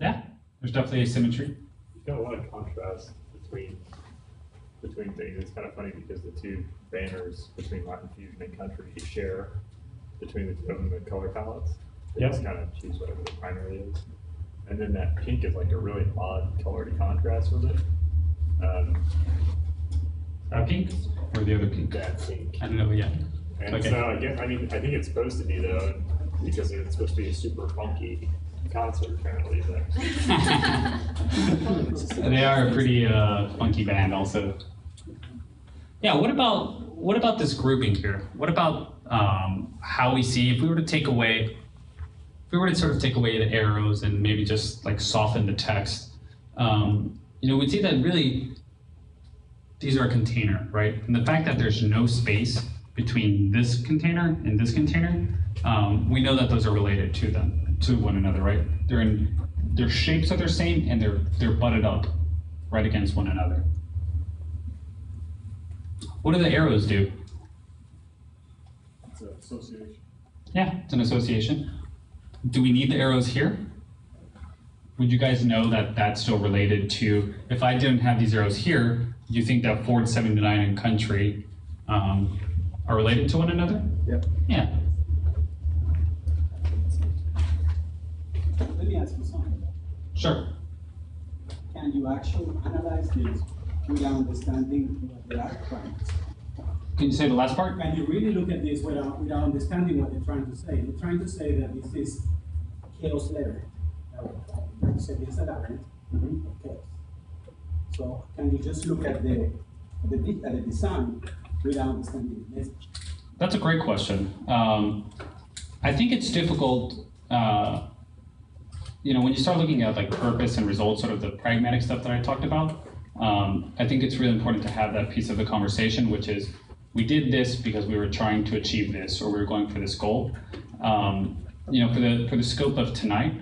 Yeah, there's definitely asymmetry. You've got a lot of contrast between things. It's kind of funny because the two banners between Latin Fusion and Country share between the two of them the color palettes. They just kind of choose whatever the primary is. And then that pink is like a really odd color to contrast with it. That pink or the other pink? That pink. I don't know yet. And Okay. so I think it's supposed to be though, because it's supposed to be a super funky concert apparently. But They are a pretty funky band also. Yeah, what about this grouping here? What about how we see, if we were to sort of take away the arrows and maybe just like soften the text, we'd see that really these are a container, right? And the fact that there's no space between this container and this container, we know that those are related to one another, right? Their shapes are the same and they're butted up right against one another. What do the arrows do? it's an association. Yeah, it's an association. Do we need the arrows here? Would you guys know that that's still related to, if I didn't have these arrows here, do you think that Ford 79 and Country are related to one another? Yep. Yeah. Let me ask you something. Sure. Can you actually analyze this without understanding what they are trying to say? Can you say the last part? Can you really look at this without understanding what they're trying to say? They're trying to say that this is chaos letter. They're trying to say this is a labyrinth of chaos. So can you just look at the design without understanding the message? That's a great question. I think it's difficult, when you start looking at like purpose and results, sort of the pragmatic stuff that I talked about, I think it's really important to have that piece of the conversation, which is we did this because we were trying to achieve this, or we were going for this goal. For the scope of tonight,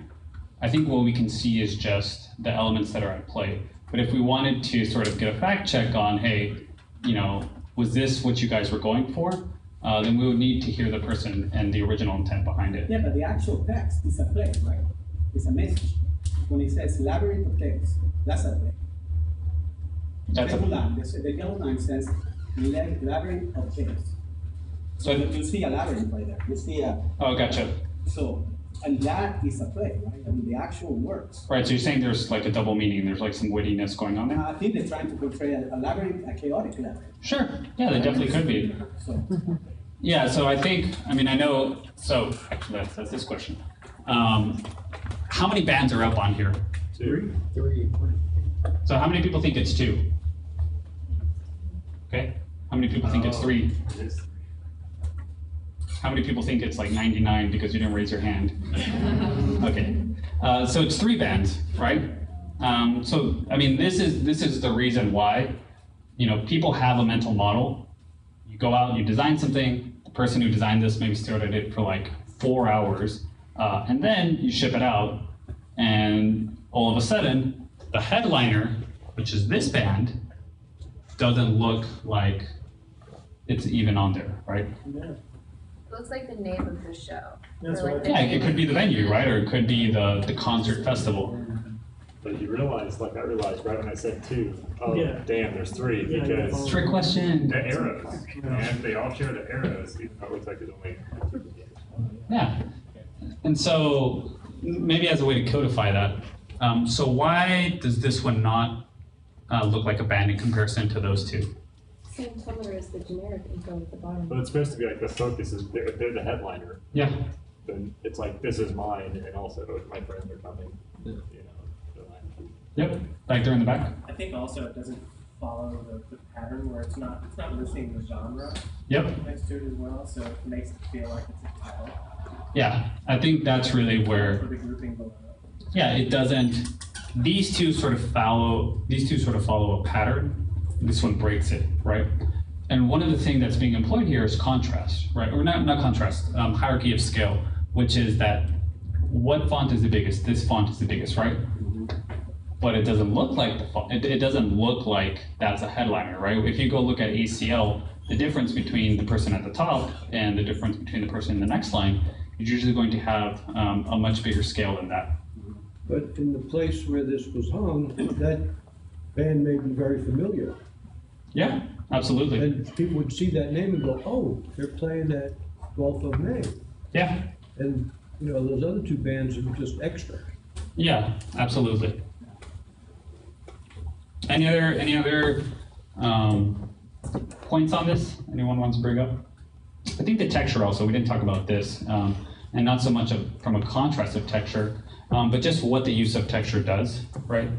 I think what we can see is just the elements that are at play. But if we wanted to sort of get a fact check on, hey, was this what you guys were going for? then we would need to hear the person and the original intent behind it. Yeah, but the actual text is a play, right? It's a message. When it says labyrinth of text, that's a play. That's the yellow line says labyrinth of text. So you see a labyrinth right there. You see a. Oh, gotcha. So, and that is a play, right? I mean, the actual words. Right, so you're saying there's like a double meaning, there's like some wittiness going on there? I think they're trying to portray a labyrinth, a chaotic labyrinth. Sure, yeah, they definitely could be. So. Yeah, so I think, I mean, I know, so actually that's this question. How many bands are up on here? 2. 3. So how many people think it's 2? Okay, how many people think it's 3? How many people think it's like 99 because you didn't raise your hand? Okay, so it's 3 bands, right? So I mean, this is the reason why, you know, people have a mental model. You go out, you design something. The person who designed this maybe stared at it for like 4 hours, and then you ship it out, and all of a sudden, the headliner, which is this band, doesn't look like it's even on there, right? It looks like the name of the show. That's Or like right. the Yeah, name it could be the venue, right? Or it could be the concert festival. But you realize, like I realized right when I said 2, oh Yeah. damn, there's 3 Yeah, because trick question. the arrows, and they all share the arrows, even though it looks like there's only 2. Yeah. And so maybe as a way to codify that, so why does this one not look like a band in comparison to those 2? Same color as the generic info at the bottom. But it's supposed to be like the focus is they're the headliner. Yeah. Then it's like this is mine, and also my friends are coming. You know. Yep. Back there in the back. I think also it doesn't follow the pattern where it's not listing the genre. Yep. Next to it as well, so it makes it feel like it's a title. Yeah, I think that's really where. For the grouping below. Yeah, it doesn't. These two sort of follow a pattern. This one breaks it, right? And one of the things that's being employed here is contrast, right? Or not contrast, hierarchy of scale, which is that what font is the biggest? This font is the biggest, right? But it doesn't look like the font. It doesn't look like that's a headliner, right? If you go look at ACL, the difference between the person at the top and the difference between the person in the next line is usually going to have a much bigger scale than that. But in the place where this was hung, that band may be very familiar. Yeah, absolutely. And people would see that name and go, oh, they're playing at Gulf of Maine. Yeah. And, you know, those other 2 bands are just extra. Yeah, absolutely. Any other points on this? Anyone wants to bring up? I think the texture also, we didn't talk about this, and not so much from a contrast of texture, but just what the use of texture does, right?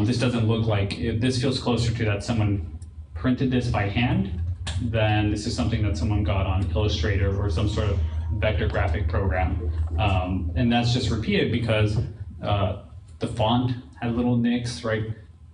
This doesn't look like, this feels closer to that someone printed this by hand than this is something that someone got on Illustrator or some sort of vector graphic program. And that's just repeated because the font had little nicks, right?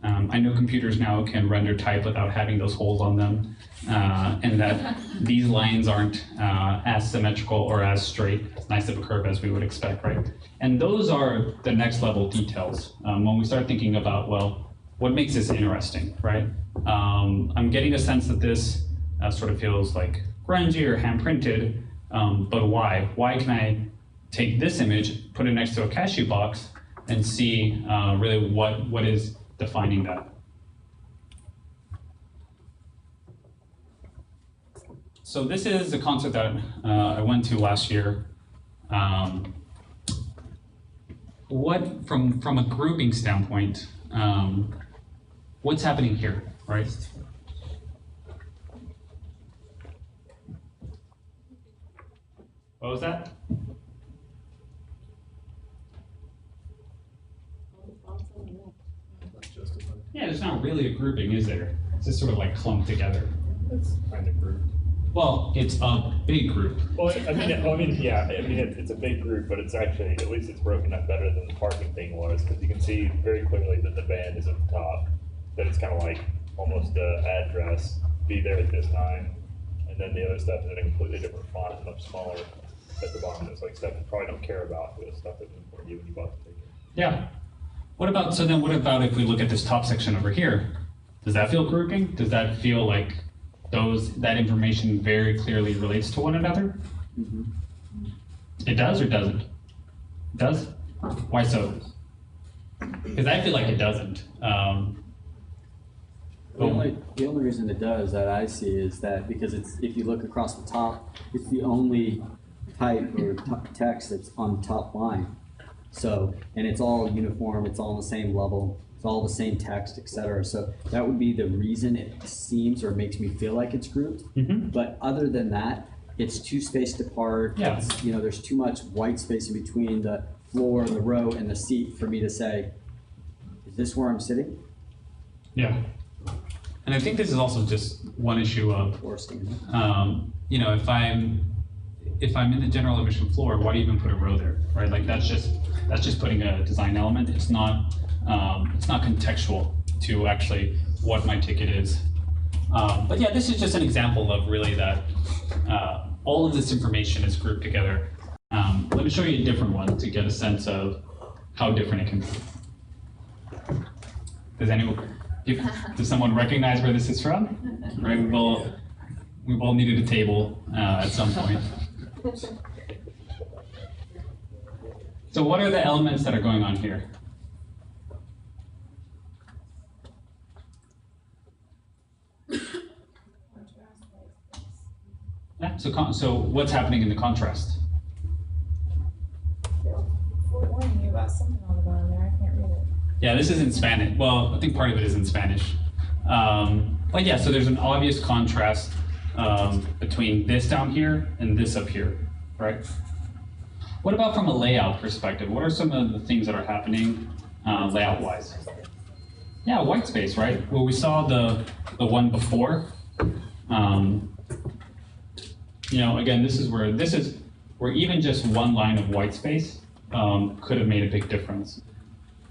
I know computers now can render type without having those holes on them, and that these lines aren't as symmetrical or as straight, as nice of a curve as we would expect, right? And those are the next level details. When we start thinking about, well, what makes this interesting, right? I'm getting a sense that this sort of feels like grungy or hand-printed, but why? Why can I take this image, put it next to a cashew box, and see really what is defining that? So this is a concert that I went to last year. What, from a grouping standpoint, what's happening here, right? What was that? Yeah, there's not really a grouping, is there? It's just sort of like clumped together. It's kind of grouped. Well, it's a big group. Well, it's a big group, but it's actually, at least it's broken up better than the parking thing was, because you can see very clearly that the band is at the top, that it's kind of like almost the address, be there at this time, and then the other stuff is in a completely different font, much smaller at the bottom. It's like stuff you probably don't care about, but it's stuff that's important to you when you bought the ticket. Yeah. What about if we look at this top section over here? Does that feel grouping? Does that feel like that information very clearly relates to one another? It does or doesn't? It does? Why so? Because I feel like it doesn't. The only reason it does that I see is that because if you look across the top, it's the only type or text that's on the top line. So, and it's all uniform, it's all on the same level, it's all the same text, etc. So that would be the reason it seems or makes me feel like it's grouped. But other than that, it's too spaced apart. Yeah. It's, you know, there's too much white space in between the floor, the row, and the seat for me to say, is this where I'm sitting? Yeah. And I think this is also just one issue of, you know, if I'm in the general admission floor, why do you even put a row there, right? Like that's just putting a design element. It's not contextual to actually what my ticket is. But yeah, this is just an example of really that all of this information is grouped together. Let me show you a different one to get a sense of how different it can be. Does someone recognize where this is from? Right, we've all needed a table at some point. So what are the elements that are going on here? Yeah, so what's happening in the contrast? Warning you about something on the bottom there. I can't read it. Yeah, this is in Spanish. Well, I think part of it is in Spanish. But yeah, so there's an obvious contrast between this down here and this up here, right? What about from a layout perspective? What are some of the things that are happening layout-wise? Yeah, white space, right? Well, we saw the one before. You know, again, this is where even just one line of white space could have made a big difference.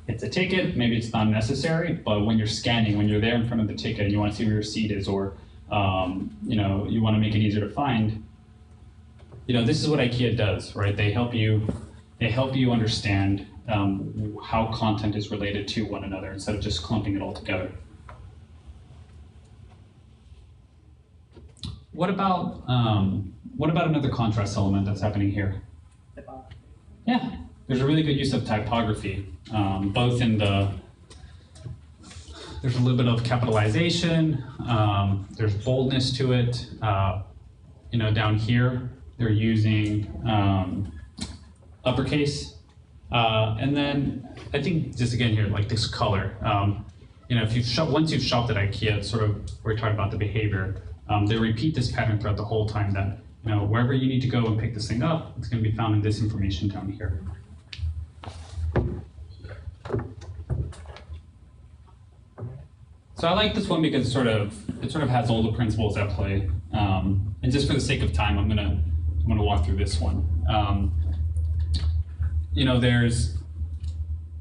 It's a ticket, maybe it's not necessary, but when you're scanning, when you're there in front of the ticket and you want to see where your seat is, or you know, you want to make it easier to find, you know, this is what IKEA does, right? They help you understand how content is related to one another instead of just clumping it all together. What about another contrast element that's happening here? Yeah, there's a really good use of typography, both in there's a little bit of capitalization, there's boldness to it. You know, down here, they're using uppercase. And then I think just again here, like this color. You know, once you've shopped at IKEA, it's sort of, we're talking about the behavior. They repeat this pattern throughout the whole time that, you know, wherever you need to go and pick this thing up, it's going to be found in this information down here. So I like this one because it sort of has all the principles at play. And just for the sake of time, I'm gonna walk through this one. You know, there's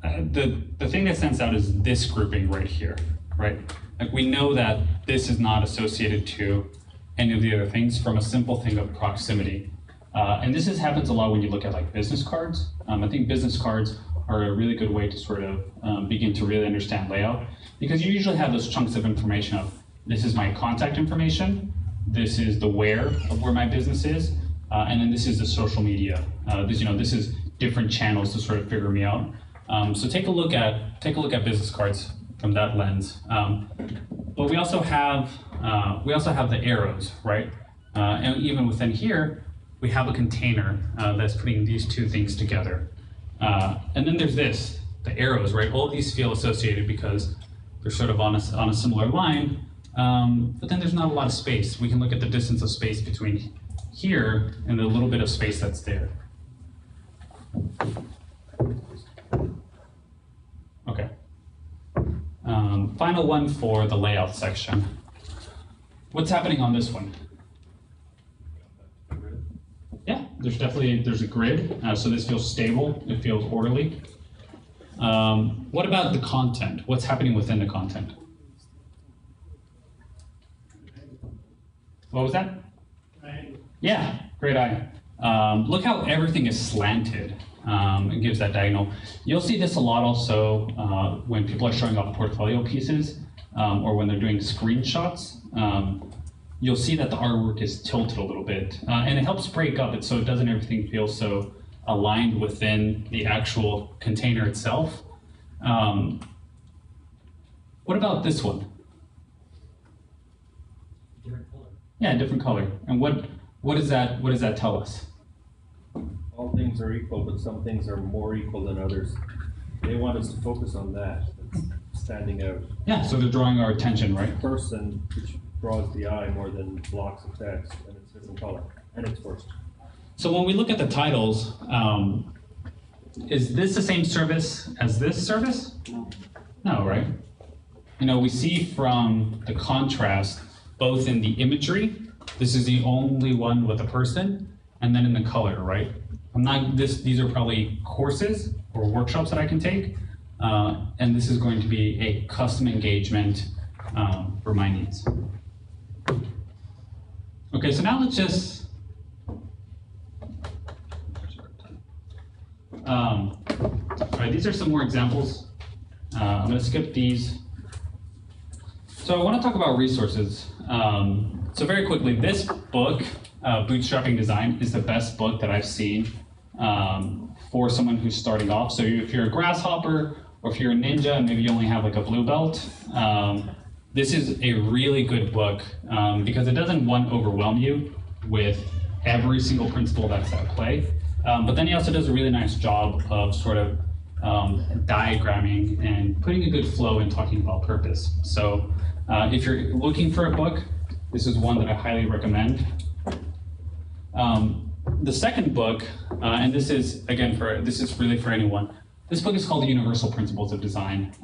the thing that stands out is this grouping right here, right? Like we know that this is not associated to any of the other things from a simple thing of proximity. And this happens a lot when you look at like business cards. I think business cards are a really good way to sort of begin to really understand layout, because you usually have those chunks of information of, this is my contact information, this is the where of where my business is, and then this is the social media. This is different channels to sort of figure me out. So take a look at business cards from that lens. But we also have the arrows, right? And even within here, we have a container that's putting these two things together. And then there's the arrows, right? All of these feel associated because they're sort of on a similar line, but then there's not a lot of space. We can look at the distance of space between here and the little bit of space that's there. Okay. Final one for the layout section. What's happening on this one? Yeah, there's a grid, so this feels stable, it feels orderly. What about the content? What's happening within the content? What was that? Yeah, great eye. Look how everything is slanted. It gives that diagonal. You'll see this a lot also when people are showing off portfolio pieces or when they're doing screenshots. you'll see that the artwork is tilted a little bit. And it helps break up it so it doesn't everything feel so aligned within the actual container itself. What about this one? Different color. Yeah, different color. And what does that tell us? All things are equal, but some things are more equal than others. They want us to focus on that, that's standing out. Yeah, so they're drawing our attention, right? Person, which draws the eye more than blocks of text, and it's different color, and it's first. So when we look at the titles, is this the same service as this service? No, right? You know, we see from the contrast, both in the imagery, this is the only one with a person, and then in the color, right? These are probably courses or workshops that I can take, and this is going to be a custom engagement for my needs. Okay, so now let's just, all right, these are some more examples. I'm gonna skip these. So I wanna talk about resources. So very quickly, this book, Bootstrapping Design, is the best book that I've seen for someone who's starting off. So if you're a grasshopper, or if you're a ninja and maybe you only have like a blue belt, this is a really good book because it doesn't, one, overwhelm you with every single principle that's at play, but then he also does a really nice job of sort of diagramming and putting a good flow in talking about purpose. So if you're looking for a book, this is one that I highly recommend. The second book, and this is, again, this is really for anyone. This book is called The Universal Principles of Design.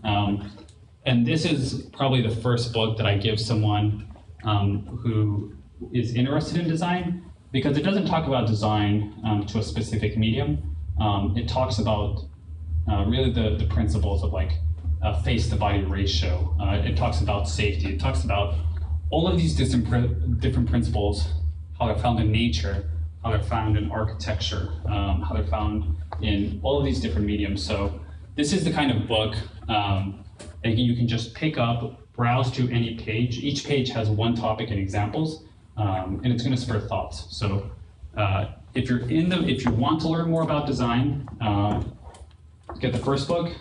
And this is probably the first book that I give someone who is interested in design, because it doesn't talk about design to a specific medium. It talks about really the principles of like face-to-body ratio. It talks about safety. It talks about all of these different principles, how they're found in nature, how they're found in architecture, how they're found in all of these different mediums. So this is the kind of book that you can just pick up, browse to any page. Each page has one topic and examples, and it's going to spur thoughts. So if you want to learn more about design, get the first book.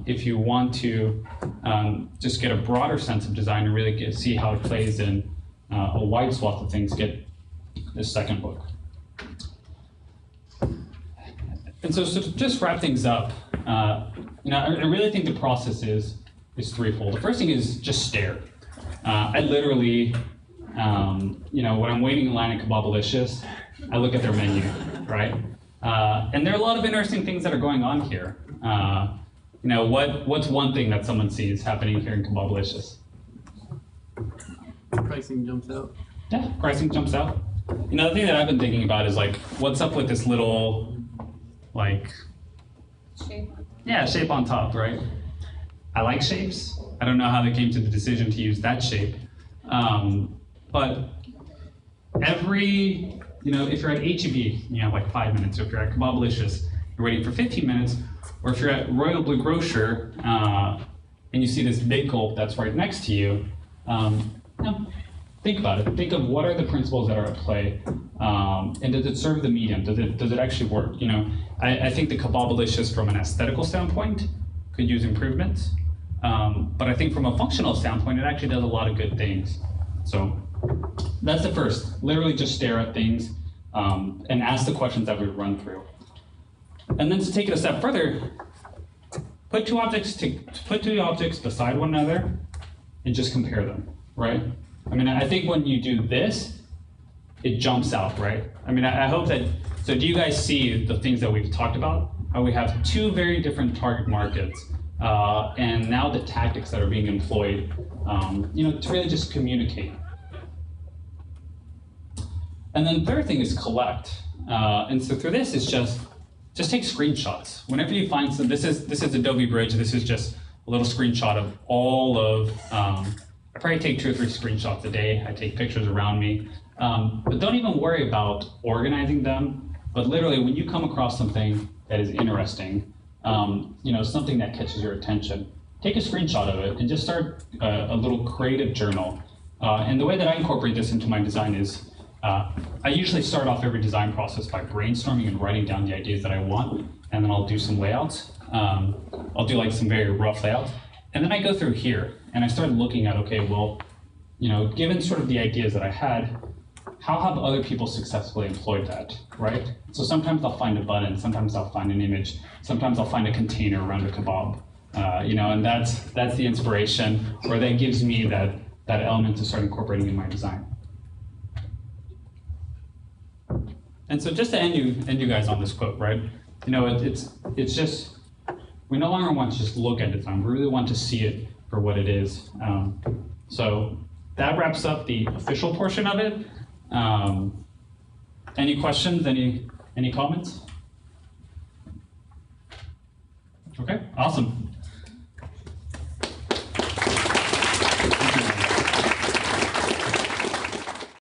If you want to just get a broader sense of design and really see how it plays in a wide swath of things, get this second book. And so to just wrap things up, I really think the process is threefold. The first thing is just stare. I literally, when I'm waiting in line at Kebabalicious, I look at their menu, right? And there are a lot of interesting things that are going on here. What's one thing that someone sees happening here in Kebabalicious? Pricing jumps out. Yeah, pricing jumps out. The thing that I've been thinking about is like, what's up with this little, like, Shape. Yeah, shape on top, right? I like shapes. I don't know how they came to the decision to use that shape. But if you're at HEB, you have like 5 minutes. Or if you're at Kebabalicious, you're waiting for 15 minutes. Or if you're at Royal Blue Grocer and you see this big gulp that's right next to you, think about it. Think of what are the principles that are at play, and does it serve the medium? Does it actually work? I think the Kebabalicious from an aesthetical standpoint could use improvements, but I think from a functional standpoint, it actually does a lot of good things. So that's the first. Literally just stare at things and ask the questions that we run through. And then to take it a step further, put two objects beside one another and just compare them, right? I think when you do this, it jumps out, right? I hope that, so do you guys see the things that we've talked about? How we have two very different target markets, and now the tactics that are being employed, to really just communicate. And then the third thing is collect. And so through this, it's just take screenshots. Whenever you find some, this is Adobe Bridge. This is just a little screenshot of all of, I probably take 2 or 3 screenshots a day. I take pictures around me. But don't even worry about organizing them. But literally, when you come across something that is interesting, something that catches your attention, take a screenshot of it and just start a little creative journal. And the way that I incorporate this into my design is I usually start off every design process by brainstorming and writing down the ideas that I want, and then I'll do some layouts. I'll do like some very rough layouts. And then I go through here and I start looking at, okay, well, you know, given sort of the ideas that I had, how have other people successfully employed that, right? So sometimes I'll find a button, sometimes I'll find an image, sometimes I'll find a container around a kebab, you know, and that's the inspiration, or that gives me that element to start incorporating in my design. And so just to end you guys on this quote, right? You know, it's just, we no longer want to just look at design, we really want to see it for what it is. So that wraps up the official portion of it. Any questions, any comments? Okay, awesome.